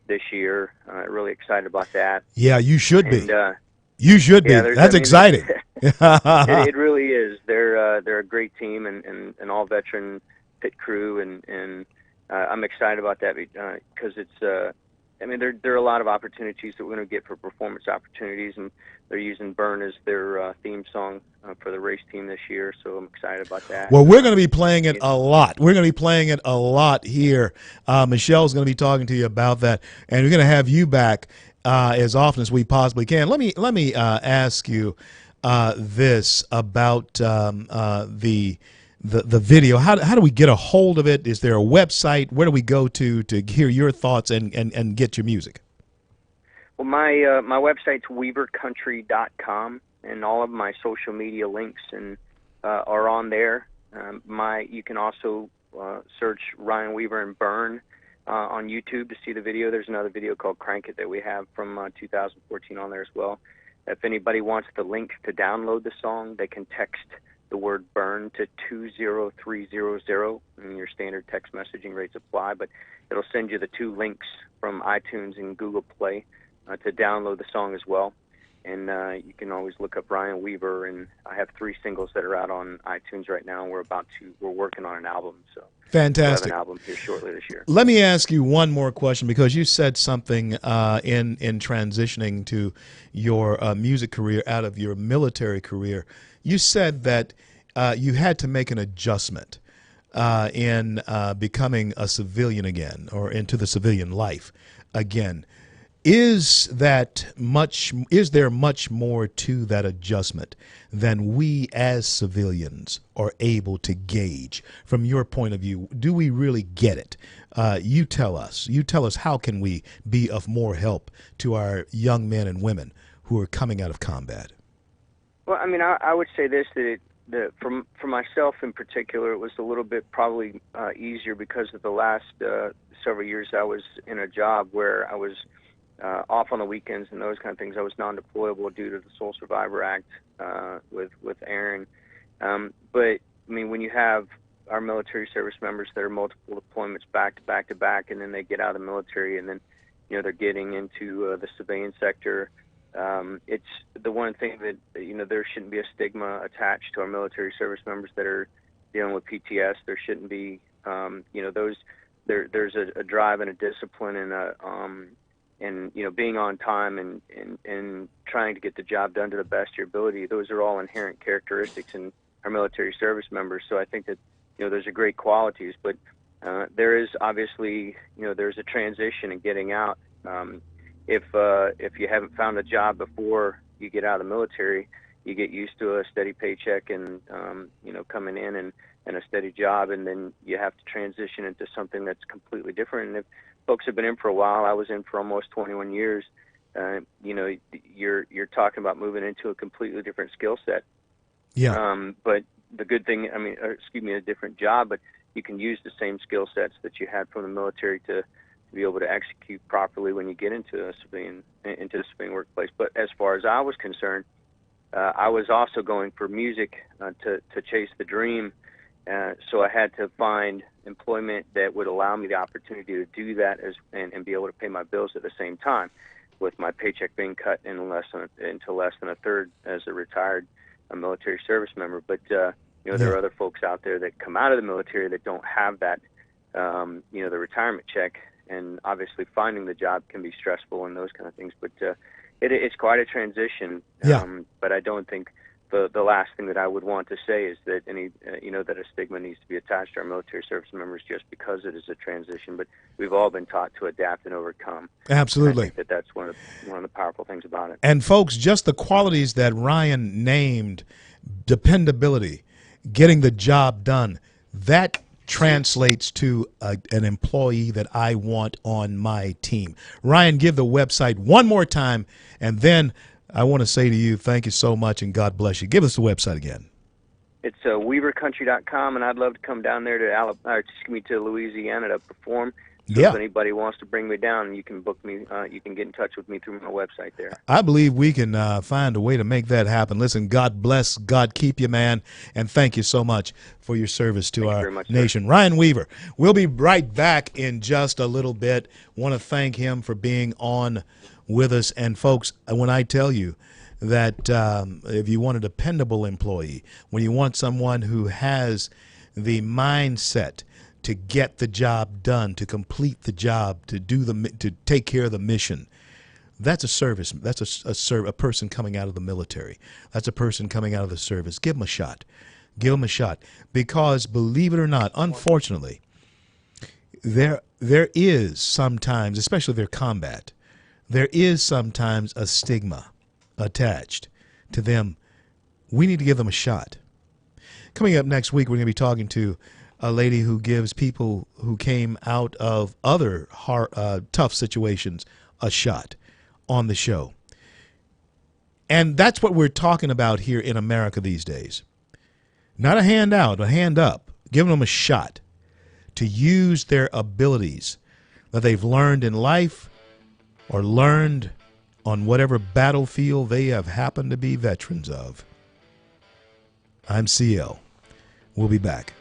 Speaker 8: this year. Really excited about that.
Speaker 2: Yeah, you should be.
Speaker 8: And,
Speaker 2: you should be. That's exciting.
Speaker 8: It really is. They're a great team and all veteran pit crew, and I'm excited about that because it's. There are a lot of opportunities that we're going to get for performance opportunities, and they're using Burn as their theme song for the race team this year, so I'm excited about that.
Speaker 2: Well, we're going to be playing it a lot. We're going to be playing it a lot here. Michelle's going to be talking to you about that, and we're going to have you back as often as we possibly can. Let me ask you this about the video. How do we get a hold of it? Is there a website? Where do we go to hear your thoughts and get your music?
Speaker 8: Well, my website's weavercountry.com, and all of my social media links are on there. You can also search Ryan Weaver and Burn on YouTube to see the video. There's another video called Crank It that we have from 2014 on there as well. If anybody wants the link to download the song, they can text the word Burn to 20300, and your standard text messaging rates apply, but it'll send you the two links from iTunes and Google Play to download the song as well. And you can always look up Ryan Weaver, and I have 3 singles that are out on iTunes right now, and we're working on an album, so
Speaker 2: fantastic.
Speaker 8: We'll have an album here shortly this year.
Speaker 2: Let me ask you one more question, because you said something in transitioning to your music career out of your military career. You said that you had to make an adjustment in becoming a civilian again, or into the civilian life again. Is there much more to that adjustment than we as civilians are able to gauge from your point of view? Do we really get it? You tell us. How can we be of more help to our young men and women who are coming out of combat?
Speaker 8: Well, I would say this, that for myself in particular, it was a little bit probably easier because of the last several years I was in a job where I was off on the weekends and those kind of things. I was non-deployable due to the Sole Survivor Act with Aaron. But when you have our military service members that are multiple deployments back to back to back, and then they get out of the military, and then they're getting into the civilian sector. It's the one thing that there shouldn't be a stigma attached to our military service members that are dealing with PTS. There shouldn't be there's a drive and a discipline and being on time and trying to get the job done to the best of your ability. Those are all inherent characteristics in our military service members. So I think that those are great qualities, but there is obviously there's a transition in getting out. If you haven't found a job before you get out of the military, you get used to a steady paycheck and coming in and a steady job, and then you have to transition into something that's completely different. And if folks have been in for a while, I was in for almost 21 years. You're talking about moving into a completely different skill set.
Speaker 2: Yeah.
Speaker 8: But the good thing, a different job, but you can use the same skill sets that you had from the military to be able to execute properly when you get into the civilian workplace. But as far as I was concerned, I was also going for music to chase the dream. So I had to find employment that would allow me the opportunity to do that and be able to pay my bills at the same time, with my paycheck being cut into less than a third as a retired military service member. But there are other folks out there that come out of the military that don't have that, the retirement check, and obviously finding the job can be stressful and those kind of things. But it's quite a transition. But I don't think the last thing that I would want to say is that that a stigma needs to be attached to our military service members just because it is a transition. But we've all been taught to adapt and overcome.
Speaker 2: Absolutely.
Speaker 8: And I think that's one of the powerful things about it.
Speaker 2: And folks, just the qualities that Ryan named, dependability, getting the job done, that translates to an employee that I want on my team. Ryan, give the website one more time, and then I want to say to you, thank you so much, and God bless you. Give us the website again.
Speaker 8: It's weavercountry.com, and I'd love to come down there to Louisiana to perform. So if anybody wants to bring me down, you can book me. You can get in touch with me through my website there.
Speaker 2: I believe we can find a way to make that happen. Listen, God bless, God keep you, man, and thank you so much for your service to our nation. Sir. Ryan Weaver. We'll be right back in just a little bit. Want to thank him for being on with us. And folks, when I tell you that if you want a dependable employee, when you want someone who has the mindset to get the job done, to complete the job, to take care of the mission, that's a service. That's a person coming out of the military. That's a person coming out of the service. Give them a shot. Give them a shot. Because believe it or not, unfortunately, there is sometimes, especially their combat, there is sometimes a stigma attached to them. We need to give them a shot. Coming up next week, we're going to be talking to a lady who gives people who came out of other tough situations a shot on the show. And that's what we're talking about here in America these days. Not a handout, a hand up, giving them a shot to use their abilities that they've learned in life or learned on whatever battlefield they have happened to be veterans of. I'm CL. We'll be back.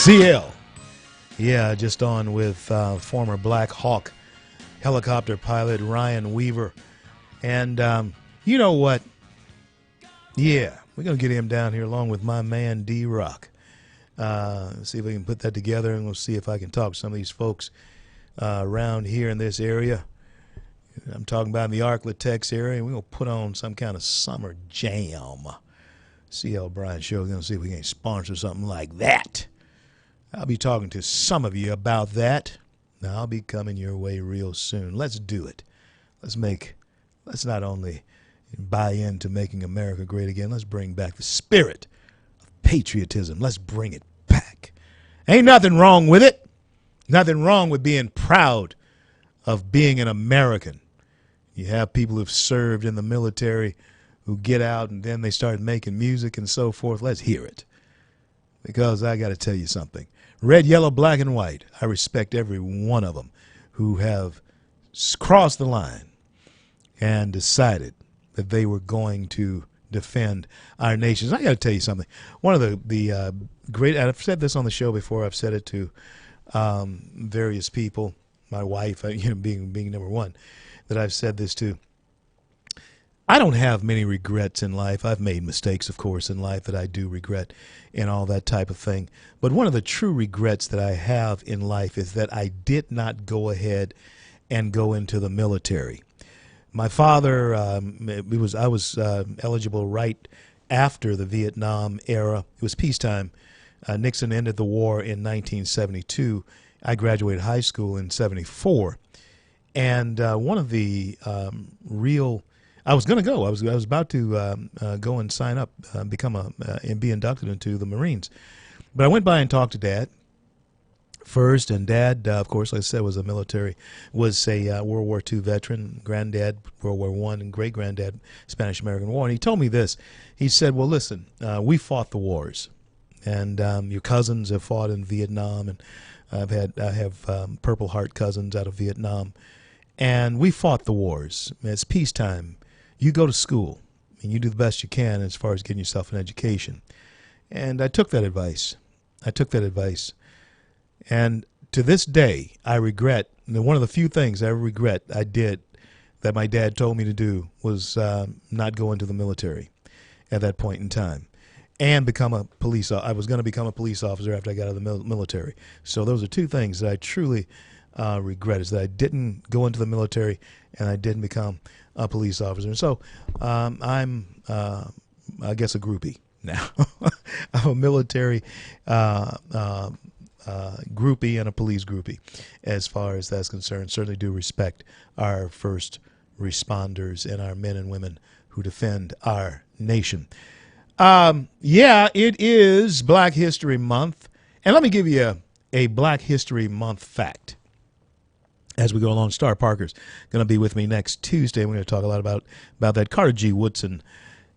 Speaker 2: CL. Yeah, just on with former Black Hawk helicopter pilot Ryan Weaver. And you know what? Yeah, we're going to get him down here along with my man D-Rock. See if we can put that together, and we'll see if I can talk to some of these folks around here in this area. I'm talking about in the Arklatex area, and we're going to put on some kind of summer jam. CL Bryant Show. We're going to see if we can sponsor something like that. I'll be talking to some of you about that. Now, I'll be coming your way real soon. Let's do it. Let's not only buy into making America great again, let's bring back the spirit of patriotism. Let's bring it back. Ain't nothing wrong with it. Nothing wrong with being proud of being an American. You have people who've served in the military who get out and then they start making music and so forth. Let's hear it. Because I got to tell you something. Red, yellow, black, and white. I respect every one of them who have crossed the line and decided that they were going to defend our nations. I got to tell you something. One of the great, and I've said this on the show before. I've said it to various people. My wife, being number one, that I've said this to. I don't have many regrets in life. I've made mistakes, of course, in life that I do regret and all that type of thing. But one of the true regrets that I have in life is that I did not go ahead and go into the military. My father, I was eligible right after the Vietnam era. It was peacetime. Nixon ended the war in 1972. I graduated high school in 74. And one of the I was going to go. I was about to go and sign up, and be inducted into the Marines. But I went by and talked to Dad first, and Dad, of course, like I said, was a World War II veteran. Granddad, World War I, and great-granddad, Spanish-American War. And he told me this. He said, well, listen, we fought the wars, and your cousins have fought in Vietnam, and I have Purple Heart cousins out of Vietnam, and we fought the wars. It's peacetime. You go to school, and you do the best you can as far as getting yourself an education. And I took that advice. And to this day, I regret, one of the few things I regret I did that my dad told me to do was not go into the military at that point in time and become a police officer. I was going to become a police officer after I got out of the military. So those are two things that I truly regret, is that I didn't go into the military and I didn't become a police officer. And so I'm, I guess, a groupie now. I'm a military groupie and a police groupie as far as that's concerned. Certainly do respect our first responders and our men and women who defend our nation. Yeah, it is Black History Month. And let me give you a Black History Month fact. As we go along, Star Parker's going to be with me next Tuesday. We're going to talk a lot about that. Carter G. Woodson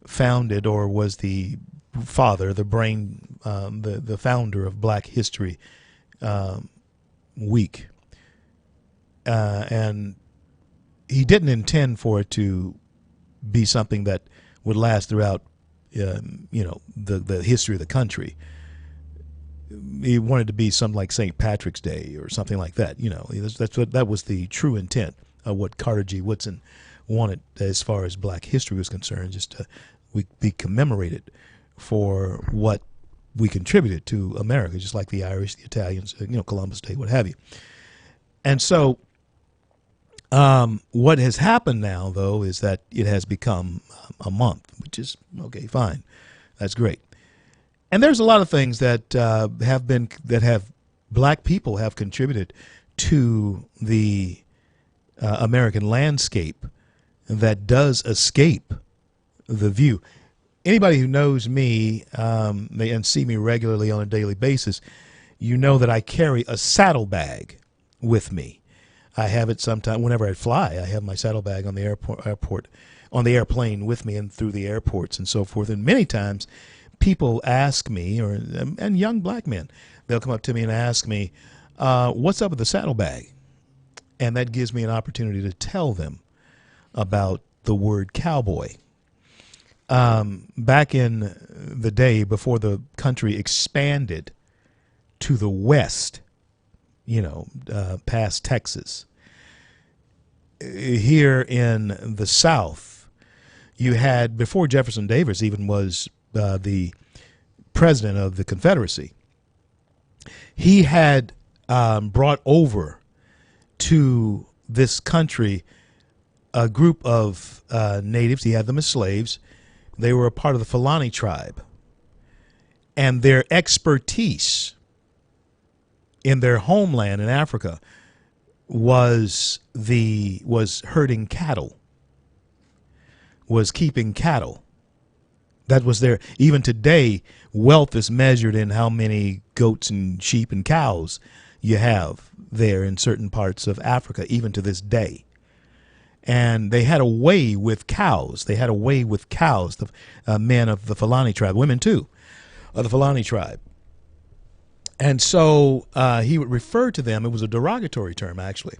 Speaker 2: founded, or was the father, the brain, the founder of Black History Week. And he didn't intend for it to be something that would last throughout, the history of the country. He wanted to be something like St. Patrick's Day or something like that. That was the true intent of what Carter G. Woodson wanted as far as Black history was concerned, just to be commemorated for what we contributed to America, just like the Irish, the Italians, Columbus Day, what have you. And so what has happened now, though, is that it has become a month, which is, okay, fine. That's great. And there's a lot of things that have Black people have contributed to the American landscape that does escape the view. Anybody who knows me and see me regularly on a daily basis, you know that I carry a saddlebag with me. I have it sometimes whenever I fly. I have my saddlebag on the airport, on the airplane with me and through the airports and so forth. And many times people ask me, and young Black men, they'll come up to me and ask me, what's up with the saddlebag? And that gives me an opportunity to tell them about the word cowboy. Back in the day before the country expanded to the west, past Texas. Here in the South, you had, before Jefferson Davis even was the president of the Confederacy, he had brought over to this country a group of natives. He had them as slaves. They were a part of the Fulani tribe. And their expertise in their homeland in Africa was herding cattle, was keeping cattle. That was their, even today, wealth is measured in how many goats and sheep and cows you have there in certain parts of Africa, even to this day. And they had a way with cows. They had a way with cows, the men of the Fulani tribe, women too, of the Fulani tribe. And so he would refer to them, it was a derogatory term actually.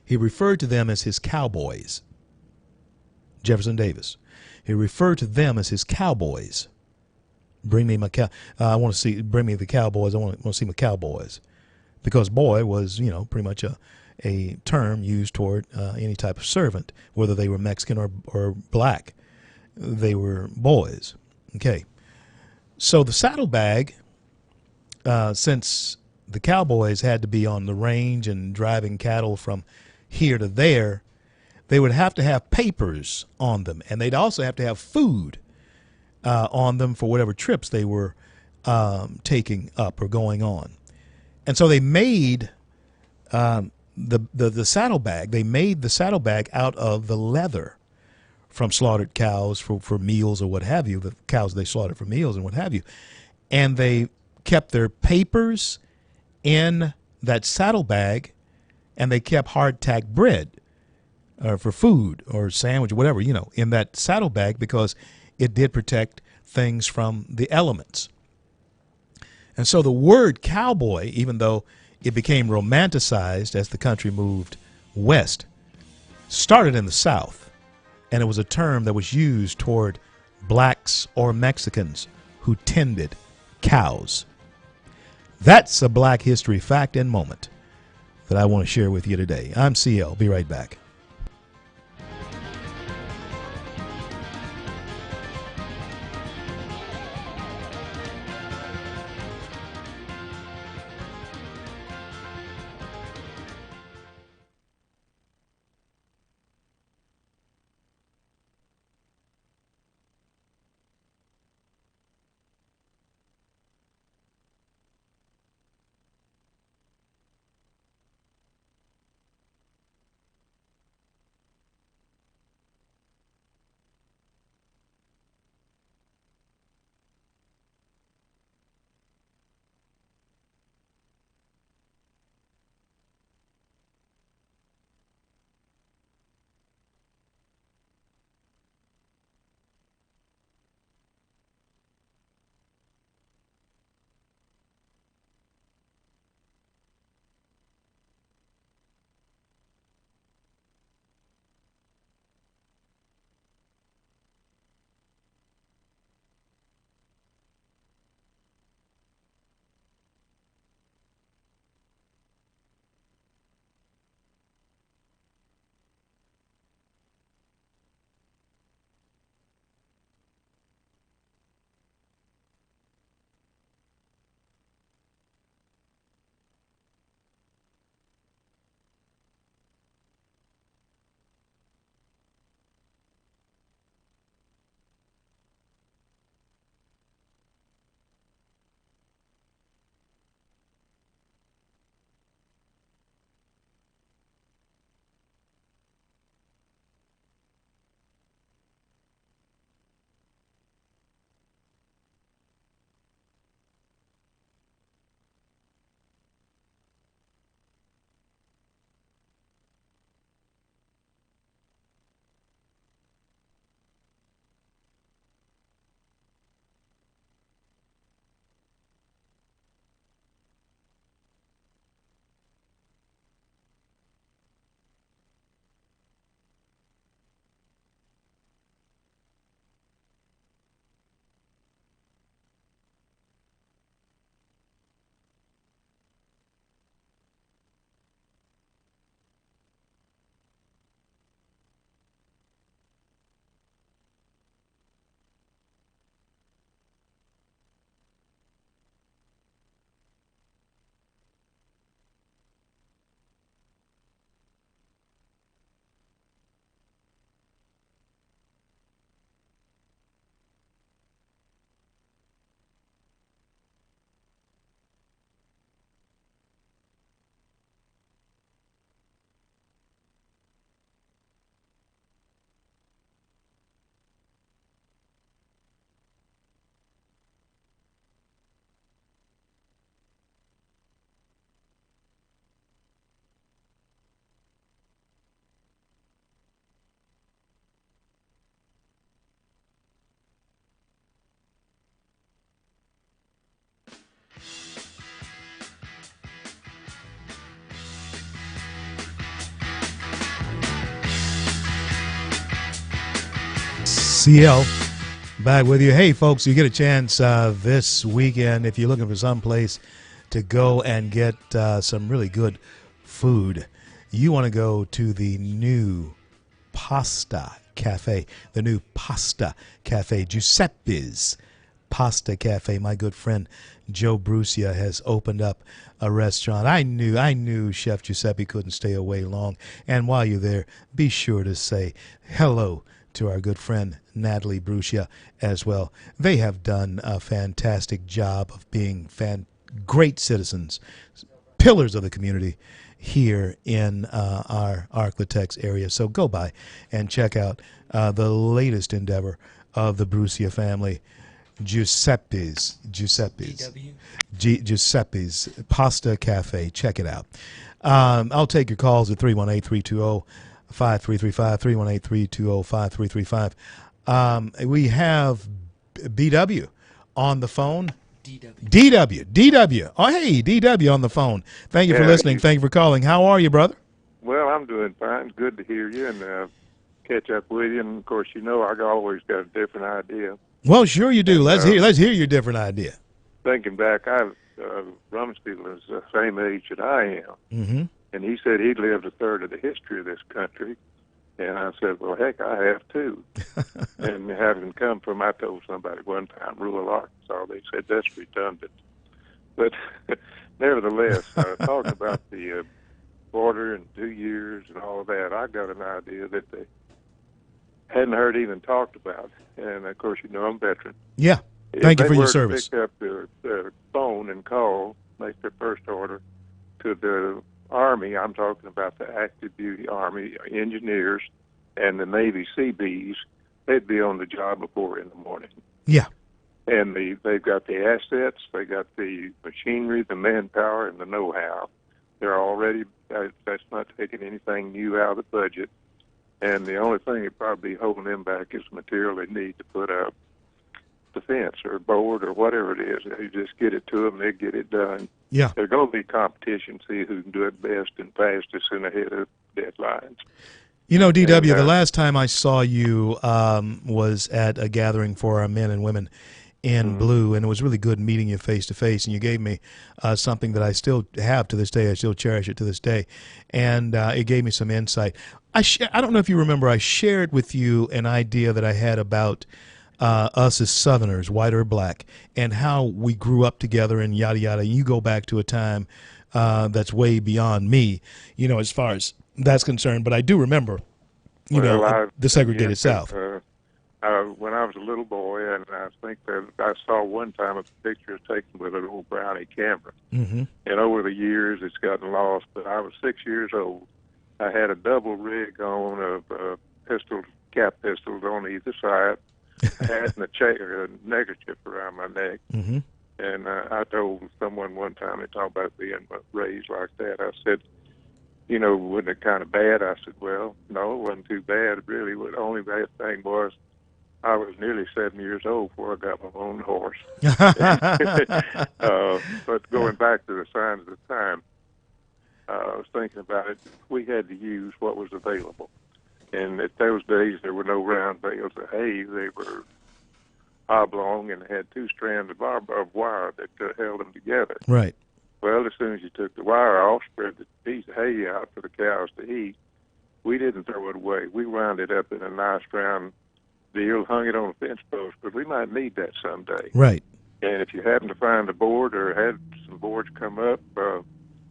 Speaker 2: He referred to them as his cowboys, Jefferson Davis. He referred to them as his cowboys. Bring me my cow. I want to see. Bring me the cowboys. I want to see my cowboys, because boy was pretty much a term used toward any type of servant, whether they were Mexican or black. They were boys. Okay, so the saddlebag, since the cowboys had to be on the range and driving cattle from here to there, they would have to have papers on them, and they'd also have to have food on them for whatever trips they were taking up or going on. And so they made the saddlebag. They made the saddlebag out of the leather from slaughtered cows for meals or what have you, the cows they slaughtered for meals and what have you. And they kept their papers in that saddlebag, and they kept hardtack bread for food or sandwich or whatever, in that saddlebag, because it did protect things from the elements. And so the word cowboy, even though it became romanticized as the country moved west, started in the South, and it was a term that was used toward blacks or Mexicans who tended cows. That's a Black History fact and moment that I want to share with you today. I'm CL. Be right back. CL back with you. Hey, folks, you get a chance this weekend if you're looking for some place to go and get some really good food. You want to go to the new Pasta Cafe, Giuseppe's Pasta Cafe. My good friend Joe Brucia has opened up a restaurant. I knew Chef Giuseppe couldn't stay away long. And while you're there, be sure to say hello to our good friend Natalie Brucia as well. They have done a fantastic job of being great citizens, pillars of the community here in our Arklatex area. So go by and check out the latest endeavor of the Brucia family, Giuseppe's Pasta Cafe. Check it out. I'll take your calls at 318-320-5335, 318-320-5335. We have BW on the phone. DW. Oh, hey, DW on the phone. Thank you for listening. Thank you for calling. How are you, brother?
Speaker 9: Well, I'm doing fine. Good to hear you and catch up with you. And, of course, you know I always got a different idea.
Speaker 2: Well, sure you do. Let's hear your different idea.
Speaker 9: Thinking back, Rumsfeld is the same age that I am. Mm-hmm. And he said he'd lived a third of the history of this country. And I said, well, heck, I have too. And having come from, I told somebody one time, rural Arkansas, they said that's redundant. But nevertheless, talking about the border and 2 years and all of that, I got an idea that they hadn't heard even talked about. And, of course, you know I'm a veteran.
Speaker 2: Yeah. Thank you for your service.
Speaker 9: Pick up their phone and call, make their first order to the Army. I'm talking about the active duty Army engineers and the Navy Seabees. They'd be on the job before in the morning.
Speaker 2: Yeah.
Speaker 9: And they've got the assets, they got the machinery, the manpower, and the know-how. They're already, that's not taking anything new out of the budget. And the only thing that probably holding them back is the material they need to put up the fence or board or whatever it is. You just get it to them, they get it done.
Speaker 2: Yeah.
Speaker 9: There's going to be competition, see who can do it best and fastest and ahead of deadlines.
Speaker 2: You know, DW, the last time I saw you was at a gathering for our men and women in blue, and it was really good meeting you face to face, and you gave me something that I still have to this day. I still cherish it to this day, and it gave me some insight. I don't know if you remember, I shared with you an idea that I had about us as Southerners, white or black, and how we grew up together and yada yada. You go back to a time that's way beyond me, you know, as far as that's concerned. But I do remember, the segregated South.
Speaker 9: When I was a little boy, and I think that I saw one time a picture taken with an old Brownie camera. Mm-hmm. And over the years, it's gotten lost. But I was 6 years old. I had a double rig on of cap pistols on either side. I had a neckerchief around my neck. Mm-hmm. And I told someone one time, they talked about being raised like that. I said, you know, wasn't it kind of bad? I said, well, no, it wasn't too bad, really. The only bad thing was I was nearly 7 years old before I got my own horse. But going back to the signs of the time, I was thinking about it. We had to use what was available. And at those days, there were no round bales of hay. They were oblong and had two strands of wire that held them together.
Speaker 2: Right.
Speaker 9: Well, as soon as you took the wire off, spread the piece of hay out for the cows to eat, we didn't throw it away. We wound it up in a nice round deal, hung it on a fence post, but we might need that someday.
Speaker 2: Right.
Speaker 9: And if you happen to find a board or had some boards come up,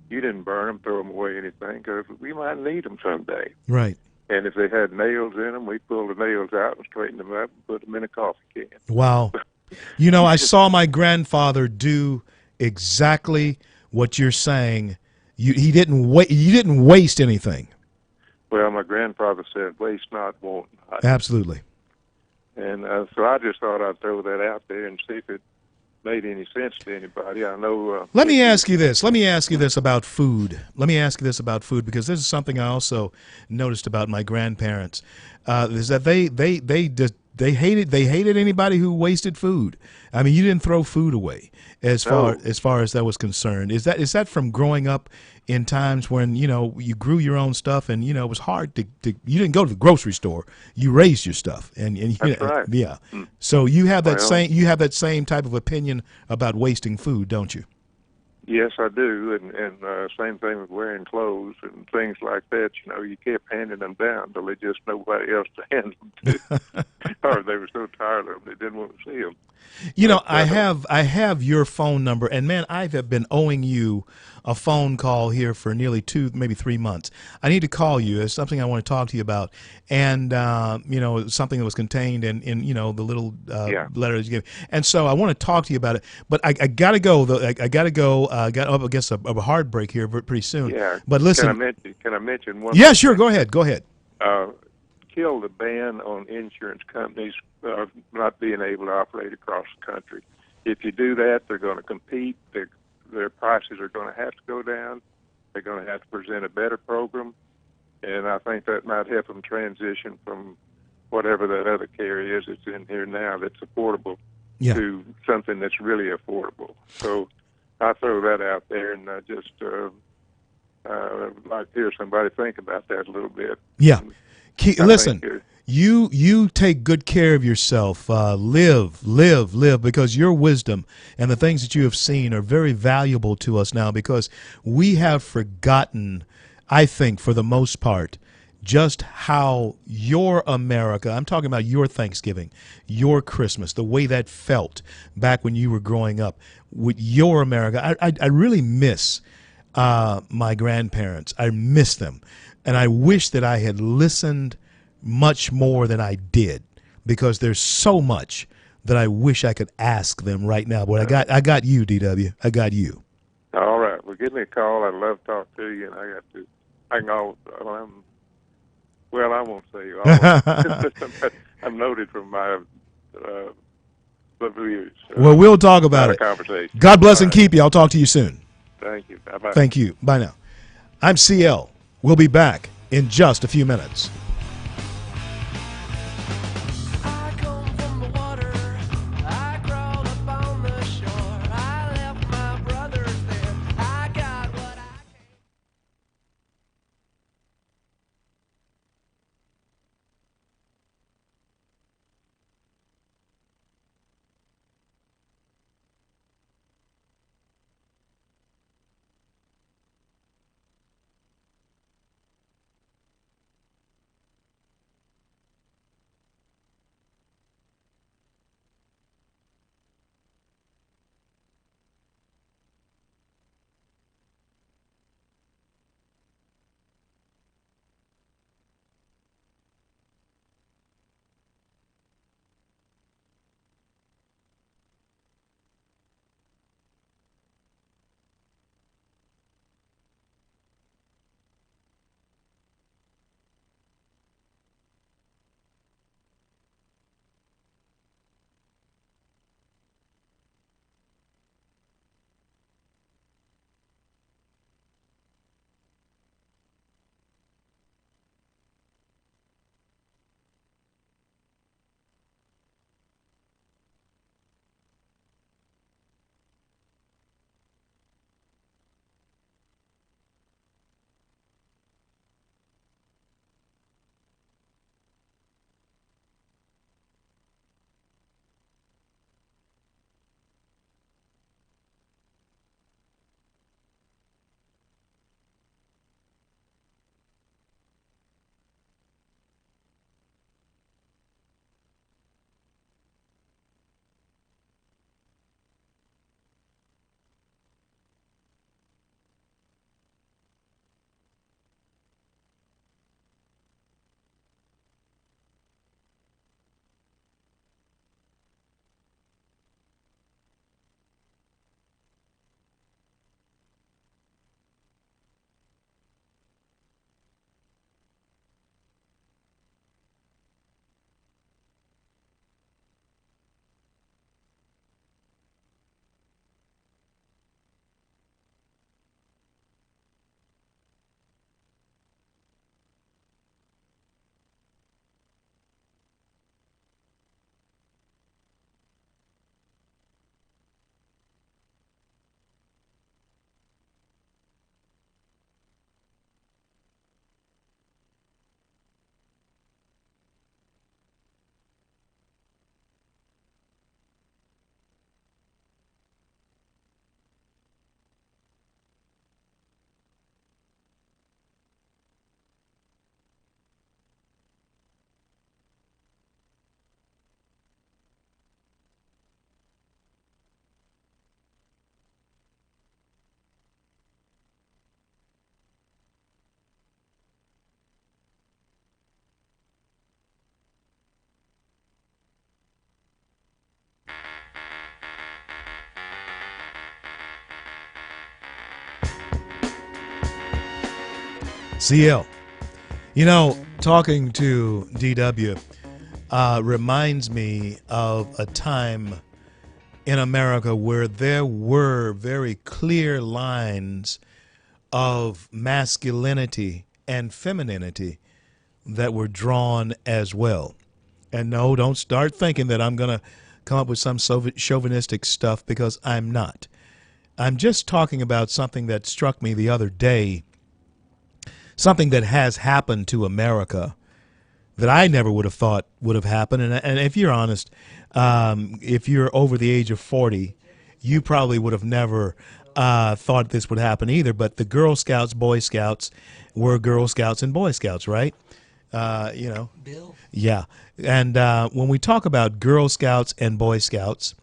Speaker 9: you didn't burn them, throw them away, anything, because we might need them someday.
Speaker 2: Right.
Speaker 9: And if they had nails in them, we pulled the nails out and straightened them up and put them in a coffee can.
Speaker 2: Wow. You know, I saw my grandfather do exactly what you're saying. You didn't waste anything.
Speaker 9: Well, my grandfather said, waste not, want not.
Speaker 2: Absolutely.
Speaker 9: And so I just thought I'd throw that out there and see if it made any sense to anybody. I know.
Speaker 2: Let me ask you this about food. Because this is something I also noticed about my grandparents. Is that they they hated anybody who wasted food. I mean, you didn't throw food away as far as that was concerned. Is that from growing up in times when you grew your own stuff and it was hard to you didn't go to the grocery store, you raised your stuff and
Speaker 9: That's right.
Speaker 2: Yeah. So you have that same type of opinion about wasting food, don't you?
Speaker 9: Yes, I do, and same thing with wearing clothes and things like that. You kept handing them down till they just nobody else to hand them to, or they were so tired of them they didn't want to see them.
Speaker 2: I have your phone number, and man, I have been owing you a phone call here for nearly 2, maybe 3 months. I need to call you. It's something I want to talk to you about, and something that was contained in the little letter you gave. And so I want to talk to you about it. But I gotta go though. I gotta go. Got up against a hard break here pretty soon.
Speaker 9: Yeah.
Speaker 2: But listen.
Speaker 9: Can I mention one?
Speaker 2: Yeah, sure. Go ahead.
Speaker 9: Kill the ban on insurance companies not being able to operate across the country. If you do that, they're going to compete. Their prices are going to have to go down. They're going to have to present a better program, and I think that might help them transition from whatever that other carrier is that's in here now that's affordable to something that's really affordable. So I throw that out there, and I just I'd like to hear somebody think about that a little bit.
Speaker 2: Yeah. Listen, you take good care of yourself. Live, because your wisdom and the things that you have seen are very valuable to us now, because we have forgotten, I think, for the most part, just how your America, I'm talking about your Thanksgiving, your Christmas, the way that felt back when you were growing up with your America. I really miss my grandparents. I miss them. And I wish that I had listened much more than I did, because there's so much that I wish I could ask them right now. But I got you, DW. I got you.
Speaker 9: All right. Well, give me a call. I'd love to talk to you, and I won't say all. I'm noted from my reviews.
Speaker 2: Well, we'll talk about it.
Speaker 9: Conversation.
Speaker 2: God bless and keep you. I'll talk to you soon.
Speaker 9: Thank you. Bye-bye.
Speaker 2: Thank you. Bye now. I'm CL. We'll be back in just a few minutes. CL. You know, talking to DW reminds me of a time in America where there were very clear lines of masculinity and femininity that were drawn as well. And no, don't start thinking that I'm going to come up with some chauvinistic stuff, because I'm not. I'm just talking about something that struck me the other day, something that has happened to America that I never would have thought would have happened. And if you're honest, if you're over the age of 40, you probably would have never thought this would happen either. But the Girl Scouts, Boy Scouts were Girl Scouts and Boy Scouts, right?
Speaker 3: Bill.
Speaker 2: Yeah. And when we talk about Girl Scouts and Boy Scouts,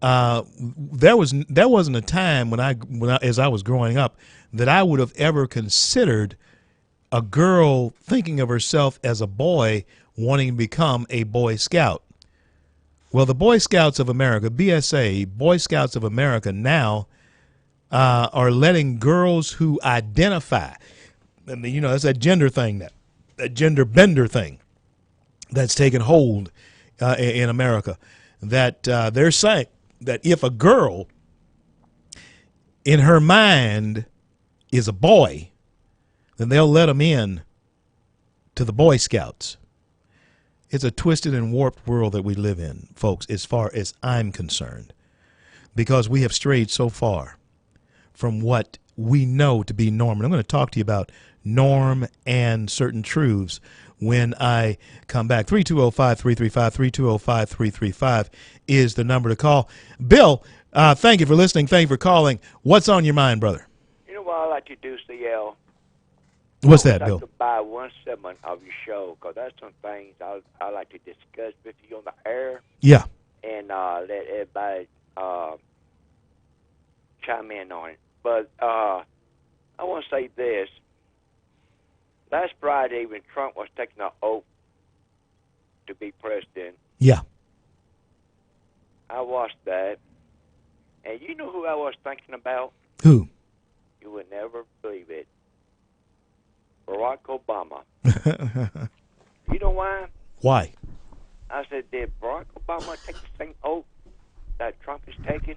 Speaker 2: there wasn't a time when I as I was growing up that I would have ever considered a girl thinking of herself as a boy wanting to become a Boy Scout. Well, the Boy Scouts of America, BSA, Boy Scouts of America, now are letting girls who identify, and it's that gender thing, that gender bender thing that's taken hold in America, that they're saying that if a girl in her mind is a boy, then they'll let them in to the Boy Scouts. It's a twisted and warped world that we live in, folks, as far as I'm concerned, because we have strayed so far from what we know to be norm. And I'm going to talk to you about norm and certain truths when I come back. 320-5335, 320-5335 is the number to call. Bill, thank you for listening. Thank you for calling. What's on your mind, brother?
Speaker 10: You know what I like to do, CL?
Speaker 2: What's that, Bill?
Speaker 10: I like to buy one segment of your show, because that's some things I like to discuss with you on the air.
Speaker 2: Yeah.
Speaker 10: And let everybody chime in on it. But I want to say this. Last Friday, when Trump was taking an oath to be president,
Speaker 2: yeah,
Speaker 10: I watched that. And you know who I was thinking about?
Speaker 2: Who?
Speaker 10: You would never believe it. Barack Obama. You know why?
Speaker 2: Why?
Speaker 10: I said, did Barack Obama take the same oath that Trump is taking?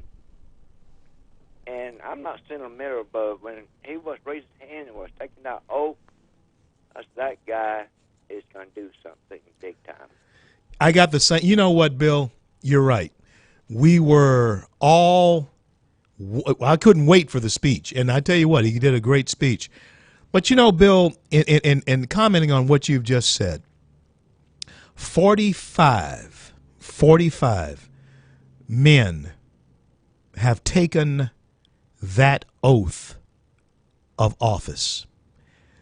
Speaker 10: And I'm not sentimental, but when he was raising his hand and was taking that oath, I said, that guy is going to do something big time.
Speaker 2: I got the same. You know what, Bill? You're right. We were all, I couldn't wait for the speech. And I tell you what, he did a great speech. But, Bill, in commenting on what you've just said, 45 men have taken that oath of office.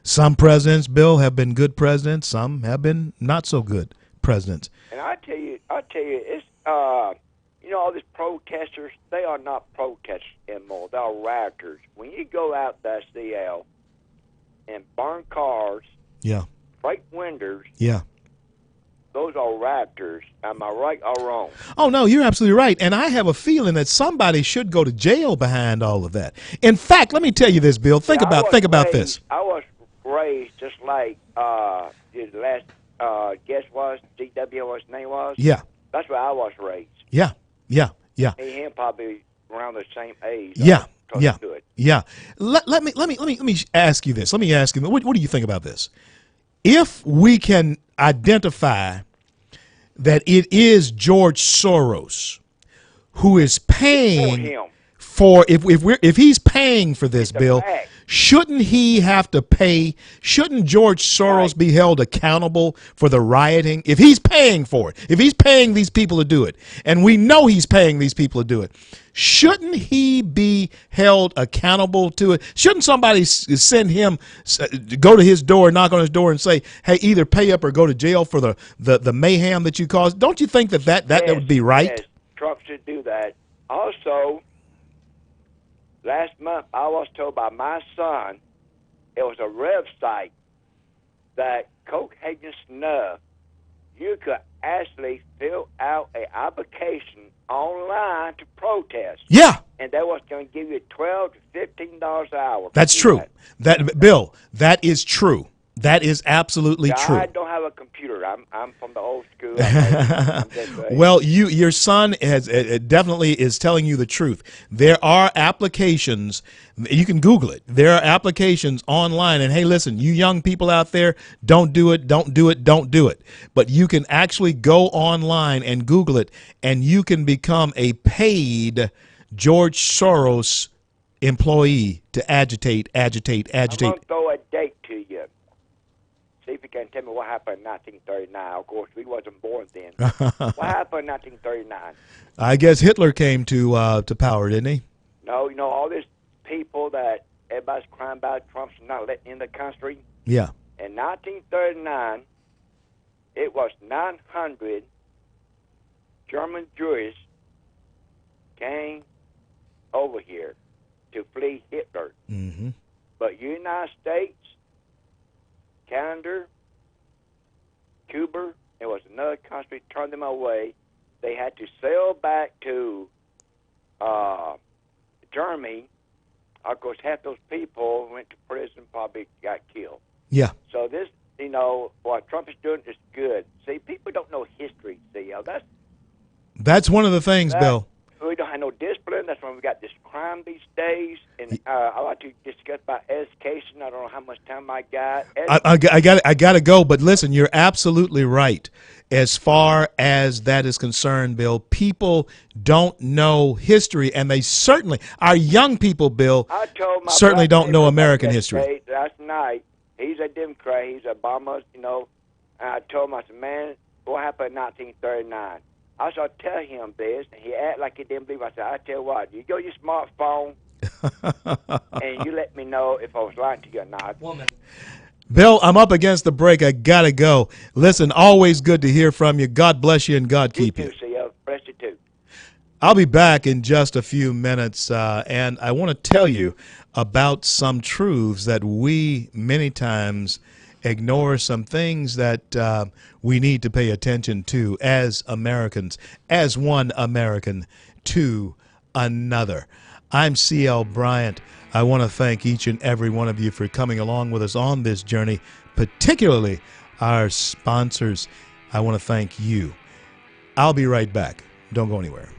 Speaker 2: Some presidents, Bill, have been good presidents. Some have been not so good presidents.
Speaker 10: And I tell you, it's all these protesters. They are not protesters anymore. They are rioters. When you go out there, CL, and burn cars,
Speaker 2: yeah,
Speaker 10: break windows,
Speaker 2: yeah,
Speaker 10: those are rioters. Am I right or wrong?
Speaker 2: Oh, no, you're absolutely right. And I have a feeling that somebody should go to jail behind all of that. In fact, let me tell you this, Bill. Think about this.
Speaker 10: I was raised just like the last guest was, DW, what his name was?
Speaker 2: Yeah.
Speaker 10: That's where I was raised.
Speaker 2: Yeah.
Speaker 10: Me and him probably around the same age.
Speaker 2: Yeah.
Speaker 10: Close to it.
Speaker 2: Yeah. Let me ask you this. Let me ask you, what do you think about this? If we can identify that it is George Soros who is paying for, if he's paying for this, Bill, shouldn't he have to pay? Shouldn't George Soros be held accountable for the rioting? If he's paying for it, if he's paying these people to do it, and we know he's paying these people to do it, shouldn't he be held accountable to it? Shouldn't somebody send him, go to his door, knock on his door and say, hey, either pay up or go to jail for the mayhem that you caused? Don't you think that would be right?
Speaker 10: Yes, Trump should do that. Also, last month I was told by my son, it was a website that cocaine snuff you could actually fill out an application online to protest.
Speaker 2: Yeah.
Speaker 10: And they was going to give you $12 to $15 an hour.
Speaker 2: That's true. Bill, that is true. That is absolutely true.
Speaker 10: I don't have a computer. I'm from the old school. I'm just saying.
Speaker 2: Well, your son has definitely is telling you the truth. There are applications. You can Google it. There are applications online. And hey, listen, you young people out there, don't do it. Don't do it. Don't do it. But you can actually go online and Google it, and you can become a paid George Soros employee to agitate.
Speaker 10: I'm going to throw a date to you. See if you can tell me what happened in 1939. Of course, we wasn't born then. What happened in 1939?
Speaker 2: I guess Hitler came to power, didn't he?
Speaker 10: No, you know, all these people that everybody's crying about Trump's not letting in the country.
Speaker 2: Yeah.
Speaker 10: In 1939, it was 900 German Jews came over here to flee Hitler.
Speaker 2: Mm-hmm.
Speaker 10: But United States, Canada, Cuba, there was another country turned them away. They had to sail back to Germany. Of course, half those people went to prison, probably got killed.
Speaker 2: Yeah.
Speaker 10: So this, you know, what Trump is doing is good. See, people don't know history. See,
Speaker 2: that's one of the things, Bill.
Speaker 10: We don't have no discipline. That's when we got this crime these days. And I like to discuss about education. I don't know how much time I got.
Speaker 2: I got to go. But listen, you're absolutely right. As far as that is concerned, Bill, people don't know history, and they certainly, our young people, Bill, certainly don't know American history.
Speaker 10: Last night, he's a Democrat. He's Obama, you know. And I told him, I said, man, what happened in 1939? I said, tell him this, and he acted like he didn't believe. I said, I tell you what, you go to your smartphone, and you let me know if I was lying to you or not.
Speaker 3: Woman.
Speaker 2: Bill, I'm up against the break. I got to go. Listen, always good to hear from you. God bless you and God keep you.
Speaker 10: You too, CL. Bless you too.
Speaker 2: I'll be back in just a few minutes, and I want to tell you about some truths that we many times ignore, some things that we need to pay attention to as Americans, as one American to another. I'm C.L. Bryant. I want to thank each and every one of you for coming along with us on this journey, particularly our sponsors. I want to thank you. I'll be right back. Don't go anywhere.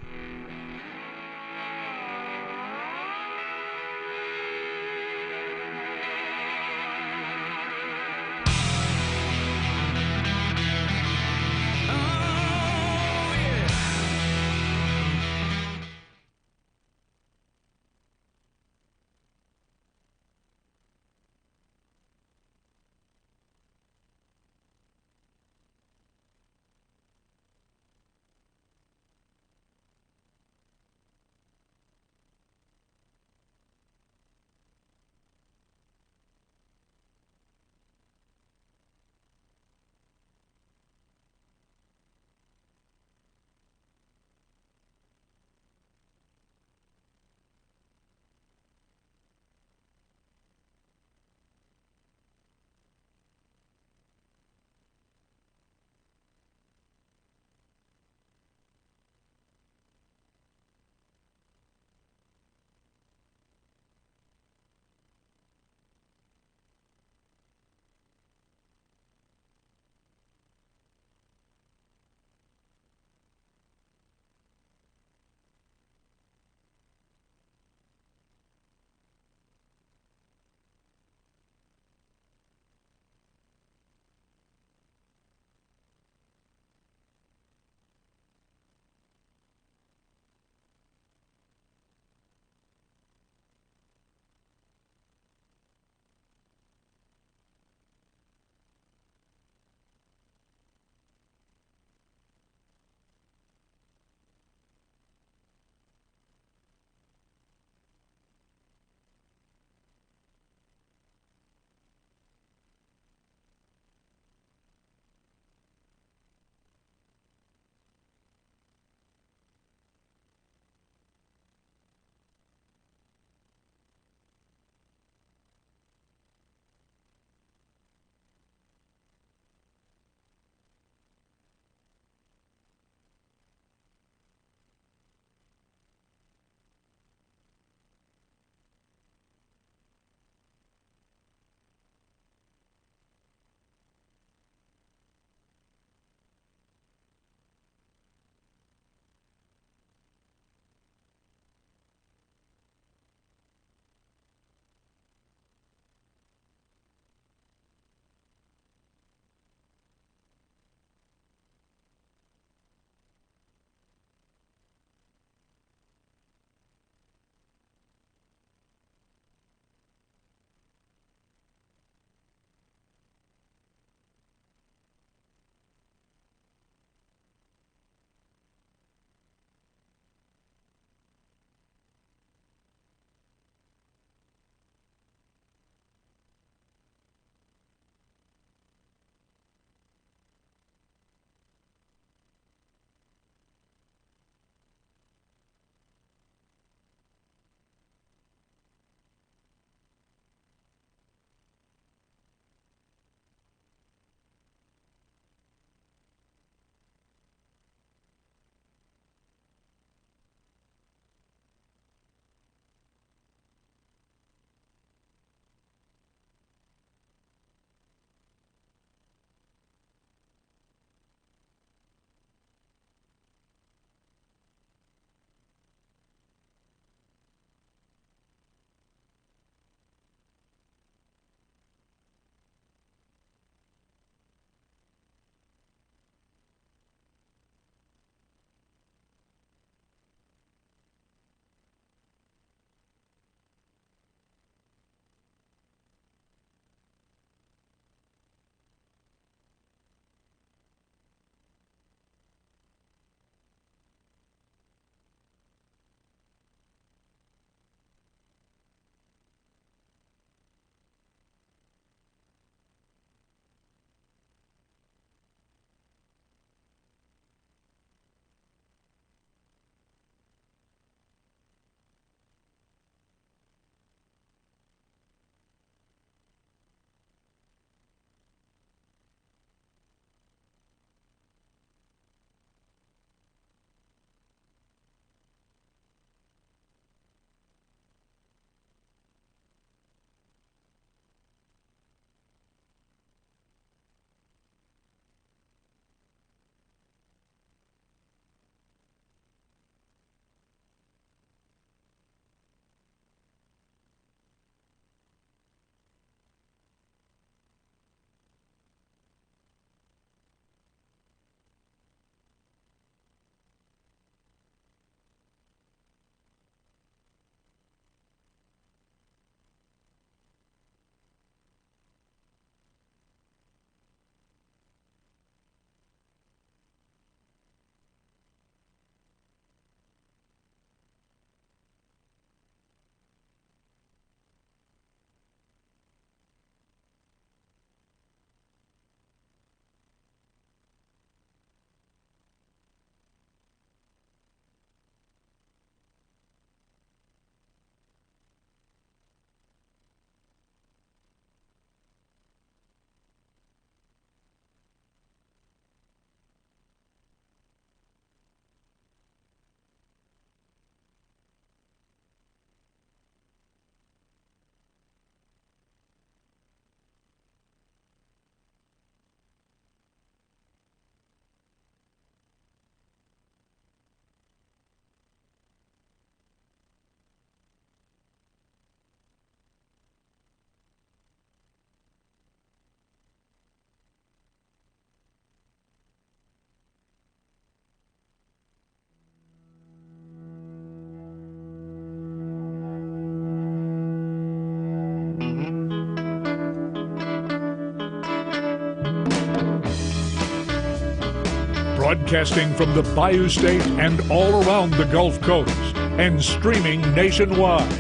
Speaker 1: Broadcasting from the Bayou State and all around the Gulf Coast and streaming nationwide.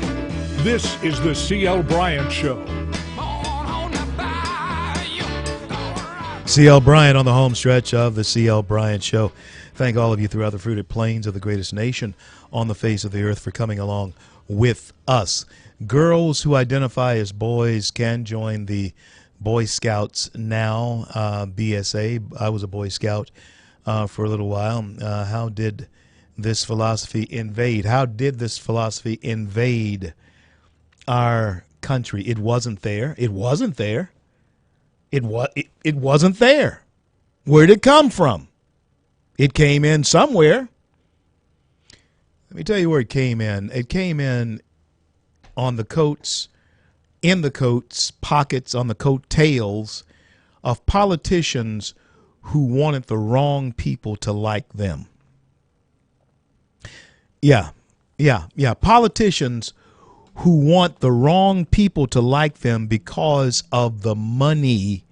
Speaker 1: This is the C.L. Bryant Show.
Speaker 2: C.L. Bryant on the home stretch of the C.L. Bryant Show. Thank all of you throughout the fruited plains of the greatest nation on the face of the earth for coming along with us. Girls who identify as boys can join the Boy Scouts now, BSA. I was a Boy Scout for a little while. How did this philosophy invade? How did this philosophy invade our country? It wasn't there. It wasn't there. It wasn't there. Where did it come from? It came in somewhere. Let me tell you where it came in. It came in on the coats, in the coats, pockets, on the coat tails of politicians who wanted the wrong people to like them. Yeah. Politicians who want the wrong people to like them because of the money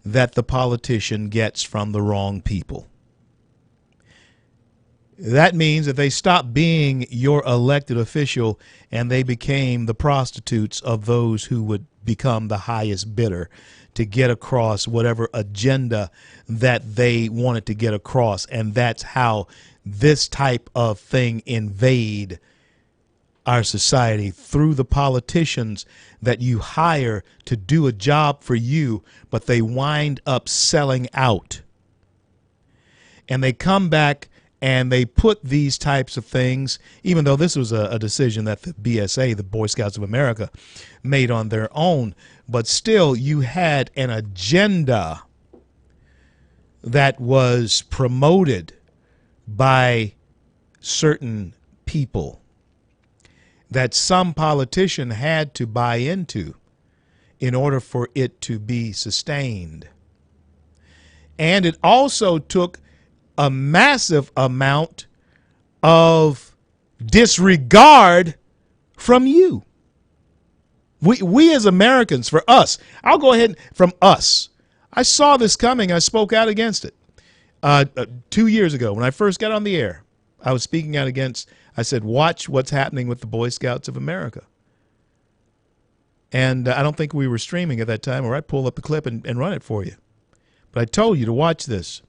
Speaker 2: that the politician gets from the wrong people. That means that they stopped being your elected official and they became the prostitutes of those who would become the highest bidder to get across whatever agenda that they wanted to get across. And that's how this type of thing invade our society, through the politicians that you hire to do a job for you, but they wind up selling out. And they come back and they put these types of things, even though this was a decision that the BSA, the Boy Scouts of America, made on their own, but still you had an agenda that was promoted by certain people that some politician had to buy into in order for it to be sustained. And it also took a massive amount of disregard from you. We as Americans, for us, I'll go ahead from us. I saw this coming. I spoke out against it 2 years ago when I first got on the air. I was speaking out against, I said, watch what's happening with the Boy Scouts of America. And I don't think we were streaming at that time, or I'd pull up the clip and run it for you. But I told you to watch this.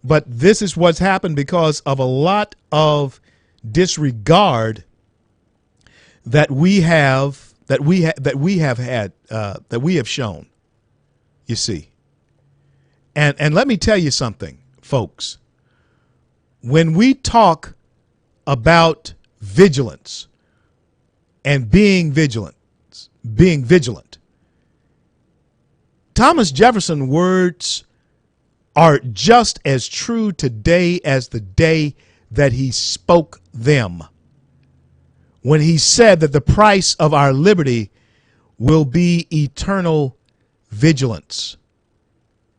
Speaker 2: But this is what's happened because of a lot of disregard that we have shown, you see. And let me tell you something, folks. When we talk about vigilance and being vigilant, Thomas Jefferson's words are just as true today as the day that he spoke them, when he said that the price of our liberty will be eternal vigilance.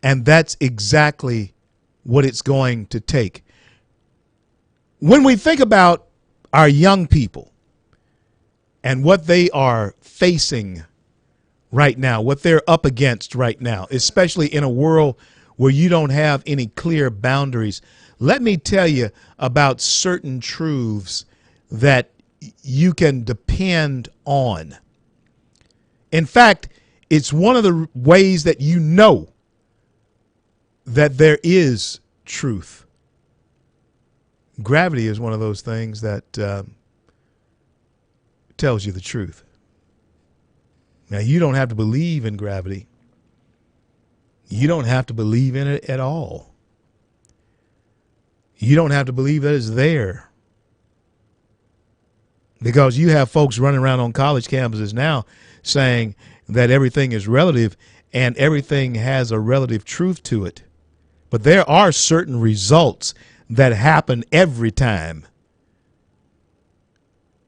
Speaker 2: And that's exactly what it's going to take. When we think about our young people and what they are facing right now, what they're up against right now, especially in a world where you don't have any clear boundaries, let me tell you about certain truths that you can depend on. In fact, it's one of the ways that you know that there is truth. Gravity is one of those things that tells you the truth. Now, you don't have to believe in gravity. You don't have to believe in it at all. You don't have to believe that it's there. Because you have folks running around on college campuses now saying that everything is relative and everything has a relative truth to it. But there are certain results that happen every time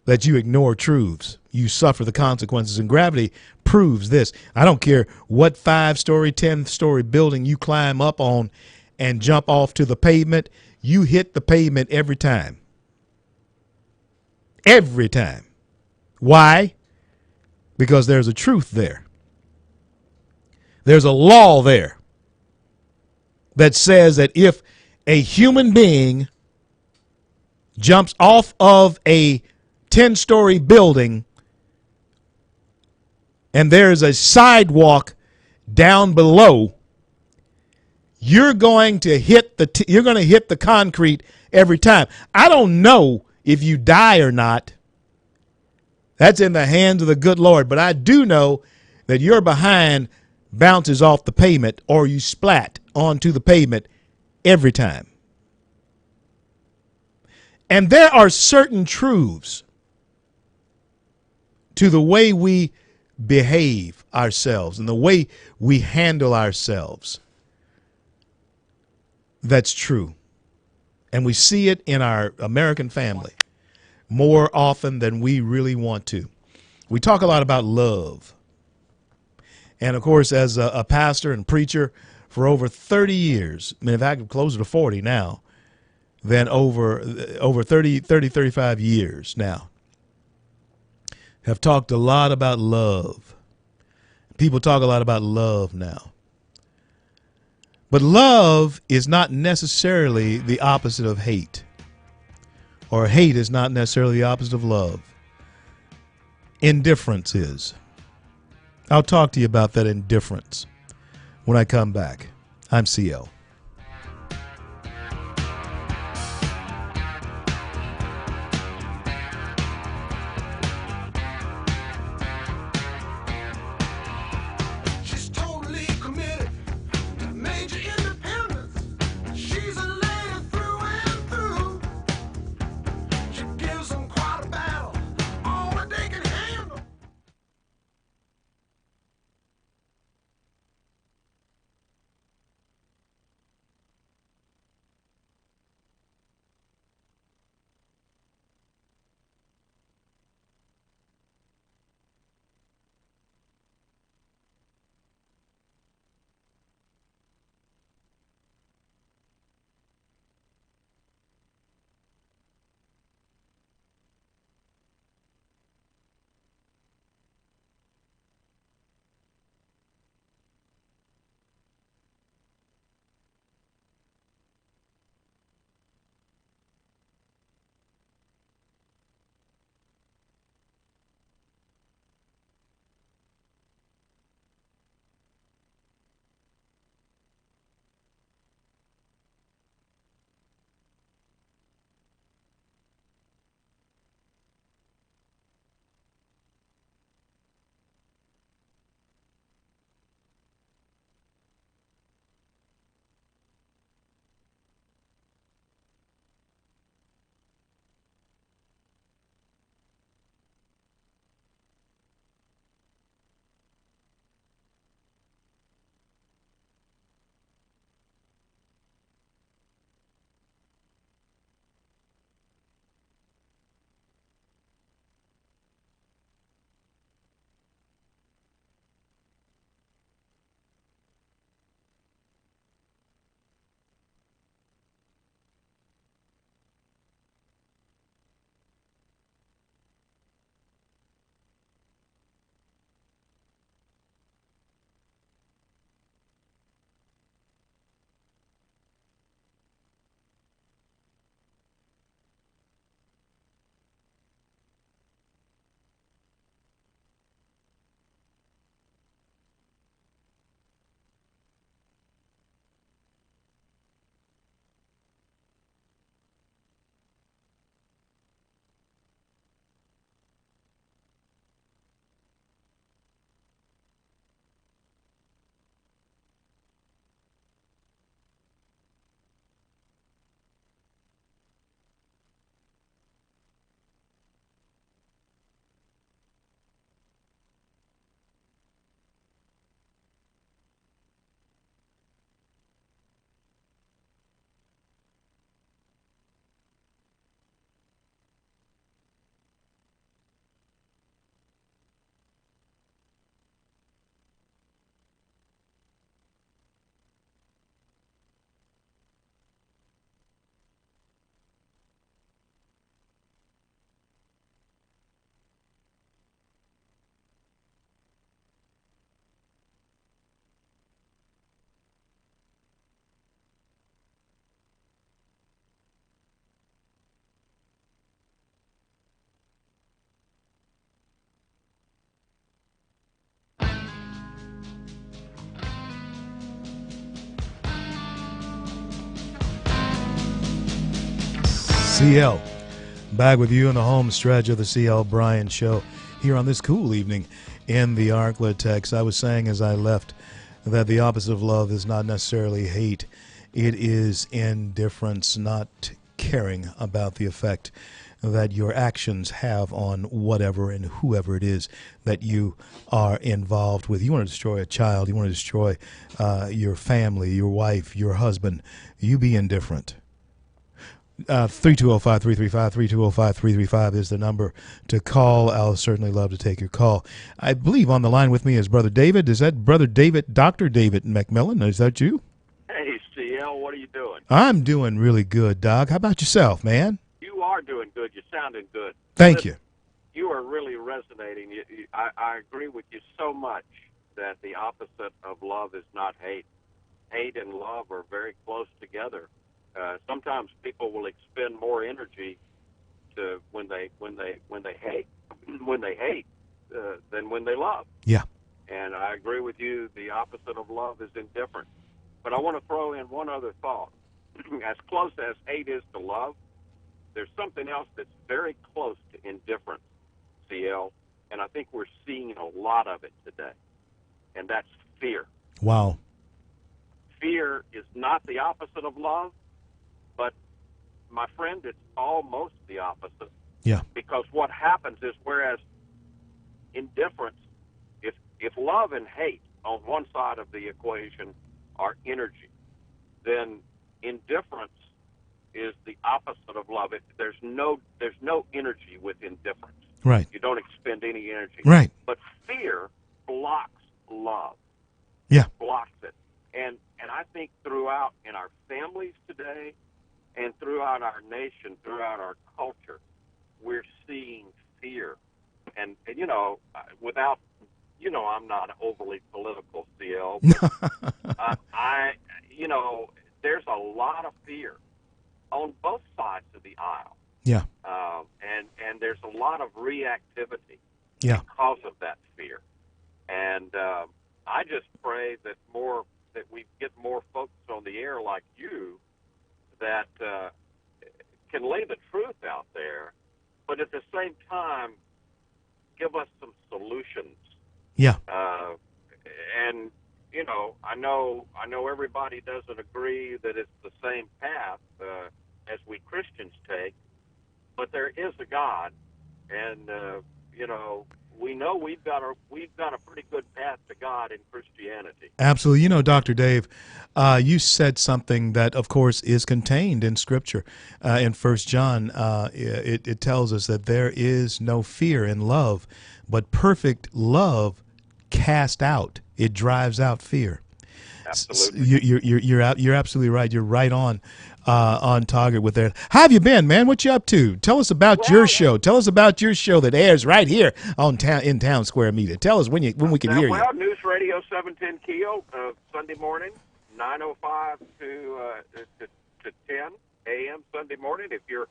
Speaker 2: that you ignore truths. You suffer the consequences, and gravity proves this. I don't care what 5-story, 10-story building you climb up on and jump off to the pavement, you hit the pavement every time. Every time. Why? Because there's a truth there. There's a law there. that says that if a human being jumps off of a 10-story building and there's a sidewalk down below, you're going to hit the concrete every time. I don't know if you die or not. That's in the hands of the good Lord. But I do know that your behind bounces off the pavement or you splat onto the pavement every time. And there are certain truths to the way we behave ourselves and the way we handle ourselves. That's true. And we see it in our American family more often than we really want to. We talk a lot about love. And of course, as a pastor and preacher for over 30 years, I mean, in fact, closer to 40 now, than over 35 years now, have talked a lot about love. People talk a lot about love now. But love is not necessarily the opposite of hate. Or hate is not necessarily the opposite of love. Indifference is. I'll talk to you about that indifference when I come back. I'm CL. CL, back with you in the home stretch of the CL Bryant Show here on this cool evening in the Arklatex. I was saying as I left that the opposite of love is not necessarily hate. It is indifference, not caring about the effect that your actions have on whatever and whoever it is that you are involved with. You want to destroy a child, you want to destroy your family, your wife, your husband. You be indifferent. 320-5335 is the number to call. I'll certainly love to take your call. I believe on the line with me is Brother David. Is that Brother David, Dr. David McMillan? Is that you?
Speaker 11: Hey, CL, what are you doing?
Speaker 2: I'm doing really good, Doc. How about yourself, man?
Speaker 11: You are doing good. You're sounding good.
Speaker 2: Thank you.
Speaker 11: You are really resonating. I agree with you so much that the opposite of love is not hate. Hate and love are very close together. Sometimes people will expend more energy to when they hate than when they love.
Speaker 2: Yeah.
Speaker 11: And I agree with you. The opposite of love is indifference. But I want to throw in one other thought. As close as hate is to love, there's something else that's very close to indifference, CL, and I think we're seeing a lot of it today, and that's fear.
Speaker 2: Wow.
Speaker 11: Fear is not the opposite of love, but, my friend, it's almost the opposite.
Speaker 2: Yeah.
Speaker 11: Because what happens is, whereas indifference, if love and hate on one side of the equation are energy, then indifference is the opposite of love. There's no energy with indifference.
Speaker 2: Right.
Speaker 11: You don't expend any energy.
Speaker 2: Right.
Speaker 11: But fear blocks love.
Speaker 2: Yeah.
Speaker 11: Blocks it. And I think throughout in our families today and throughout our nation, throughout our culture, we're seeing fear. And without, I'm not overly political, CL, but there's a lot of fear on both sides of the aisle.
Speaker 2: Yeah.
Speaker 11: And there's a lot of reactivity because of that fear. And I just pray that we get more folks on the air like you that can lay the truth out there, but at the same time give us some solutions.
Speaker 2: Yeah.
Speaker 11: And I know everybody doesn't agree that it's the same path as we Christians take, but there is a God, and we know we've got a pretty good path to God in Christianity.
Speaker 2: Absolutely. Dr. Dave, you said something that, of course, is contained in Scripture. In 1 John, it tells us that there is no fear in love, but perfect love cast out. It drives out fear.
Speaker 11: Absolutely.
Speaker 2: You're absolutely right. You're right on target with that. How have you been, man? What you up to? Tell us about your show. Tell us about your show that airs right here in Town Square Media. Tell us when we can hear you.
Speaker 11: Well, News Radio 710 Keo, Sunday morning, 9:05 to 10 a.m. Sunday morning. If you're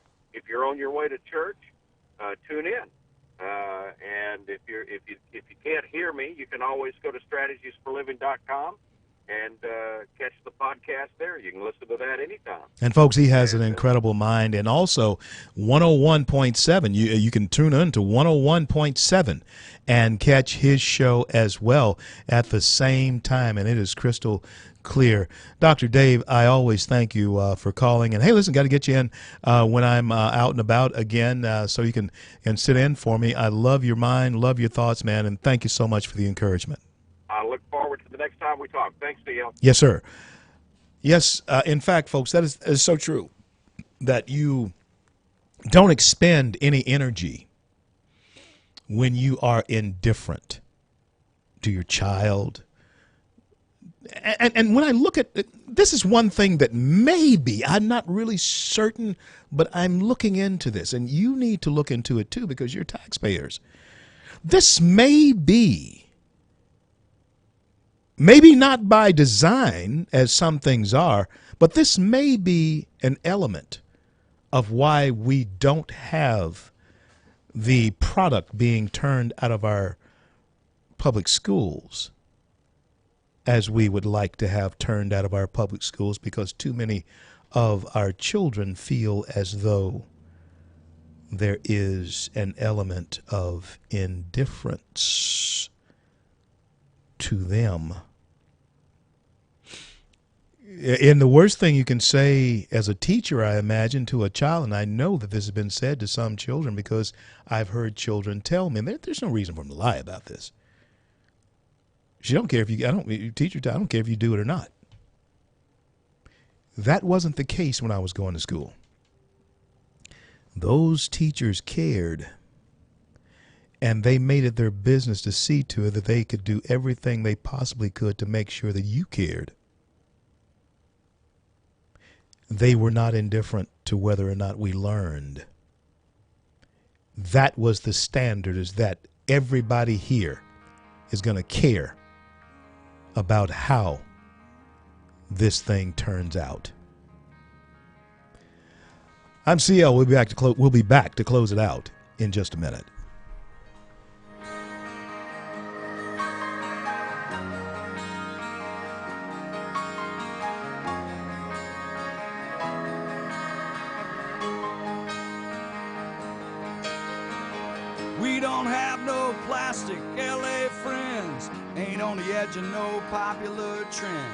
Speaker 11: on your way to church, tune in. And if you can't hear me, you can always go to strategiesforliving.com and catch the podcast there. You can listen to that anytime.
Speaker 2: And folks, he has an incredible mind, and also 101.7. You can tune in to 101.7 and catch his show as well at the same time, and it is crystal clear. Dr. Dave, I always thank you for calling. And hey, listen, got to get you in when I'm out and about again, so you can sit in for me. I love your mind, love your thoughts, man, and thank you so much for the encouragement.
Speaker 11: I look forward to the next time we talk. Thanks, CL.
Speaker 2: Yes, sir. Yes, in fact, folks, that is so true, that you don't expend any energy when you are indifferent to your child. And when I look at it, this is one thing that maybe, I'm not really certain, but I'm looking into this, and you need to look into it too because you're taxpayers. This may be, maybe not by design as some things are, but this may be an element of why we don't have the product being turned out of our public schools as we would like to have turned out of our public schools, because too many of our children feel as though there is an element of indifference to them. And the worst thing you can say as a teacher, I imagine, to a child, and I know that this has been said to some children because I've heard children tell me, and there's no reason for them to lie about this. She don't care if you, teacher, I don't care if you do it or not. That wasn't the case when I was going to school. Those teachers cared, and they made it their business to see to it that they could do everything they possibly could to make sure that you cared. They were not indifferent to whether or not we learned. That was the standard, is that everybody here is going to care about how this thing turns out. I'm CL. We'll be back to close it out in just a minute.
Speaker 12: We don't have no plastic LA friends, ain't on the edge of no popular trend,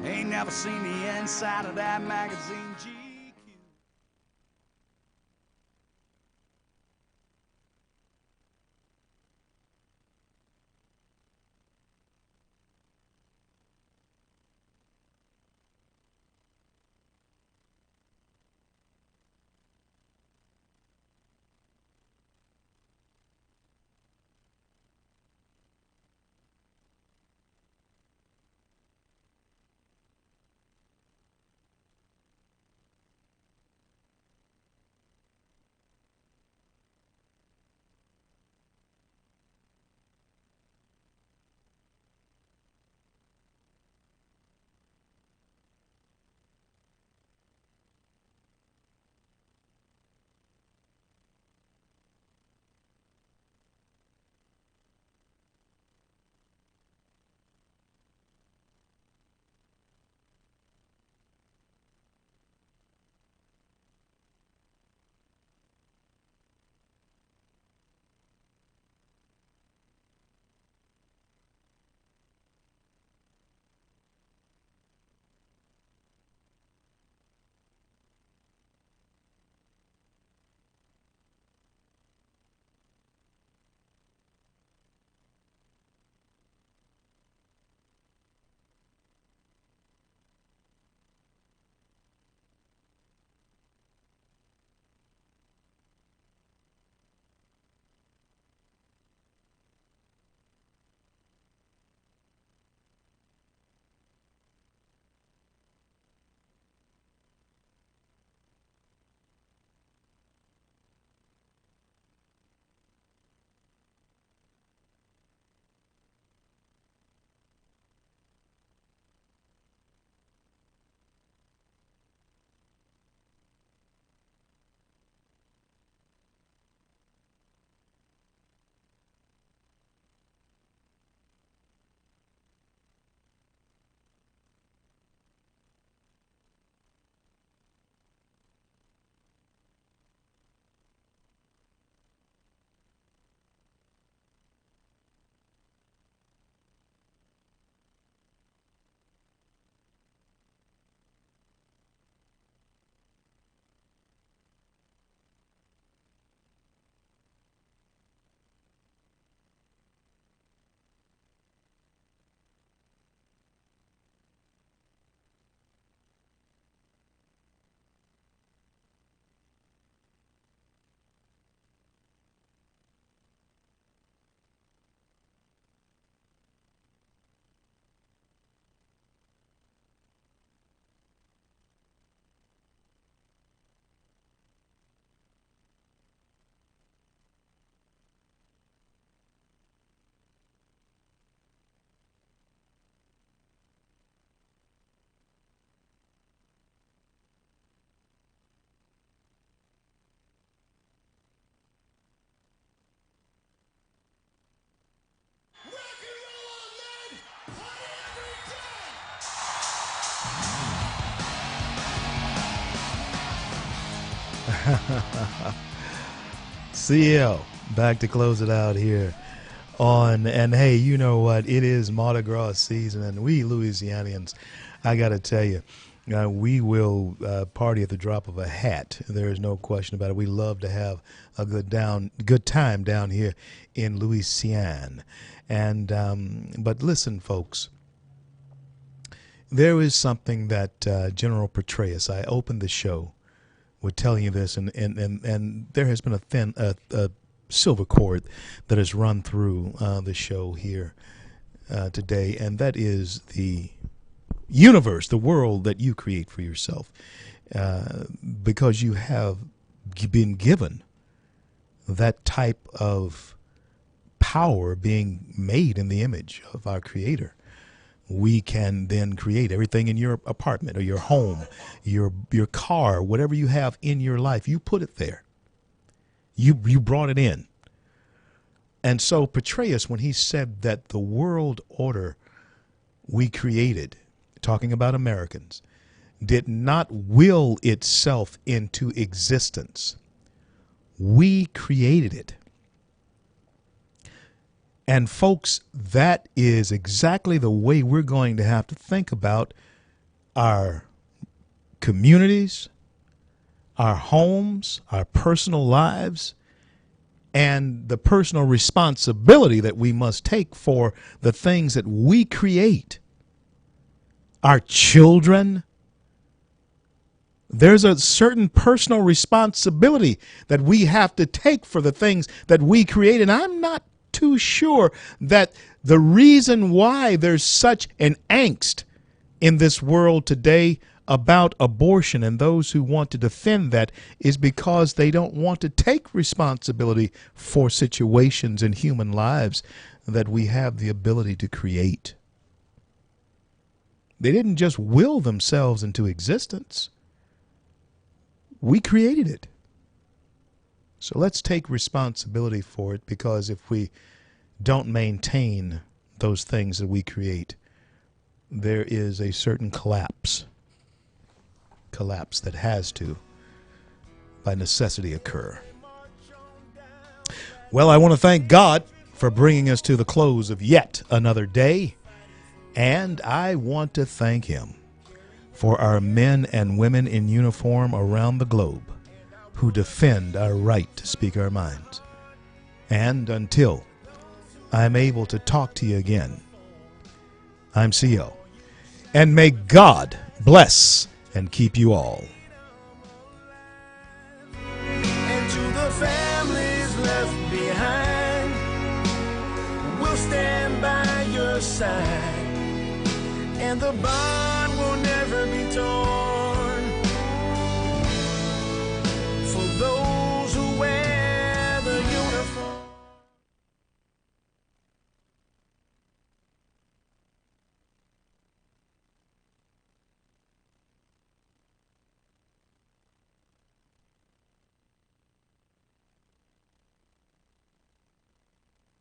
Speaker 12: ain't never seen the inside of that magazine GQ.
Speaker 2: CL, back to close it out here on, and hey, you know what? It is Mardi Gras season, and we Louisianians, I got to tell you, we will party at the drop of a hat. There is no question about it. We love to have a good time down here in Louisiana. And but listen, folks, there is something that General Petraeus, I opened the show with telling you this, and there has been a silver cord that has run through the show here today, and that is the universe, the world that you create for yourself, because you have been given that type of power, being made in the image of our Creator. We can then create everything in your apartment or your home, your car, whatever you have in your life. You put it there. You brought it in. And so Petraeus, when he said that the world order we created, talking about Americans, did not will itself into existence. We created it. And folks, that is exactly the way we're going to have to think about our communities, our homes, our personal lives, and the personal responsibility that we must take for the things that we create. Our children. There's a certain personal responsibility that we have to take for the things that we create. And I'm not too sure that the reason why there's such an angst in this world today about abortion and those who want to defend that is because they don't want to take responsibility for situations in human lives that we have the ability to create. They didn't just will themselves into existence. We created it. So let's take responsibility for it, because if we don't maintain those things that we create, there is a certain collapse that has to, by necessity, occur. Well, I want to thank God for bringing us to the close of yet another day, and I want to thank Him for our men and women in uniform around the globe who defend our right to speak our minds. And until I'm able to talk to you again, I'm CO. And may God bless and keep you all.
Speaker 13: And to the families left behind, we'll stand by your side. And the bond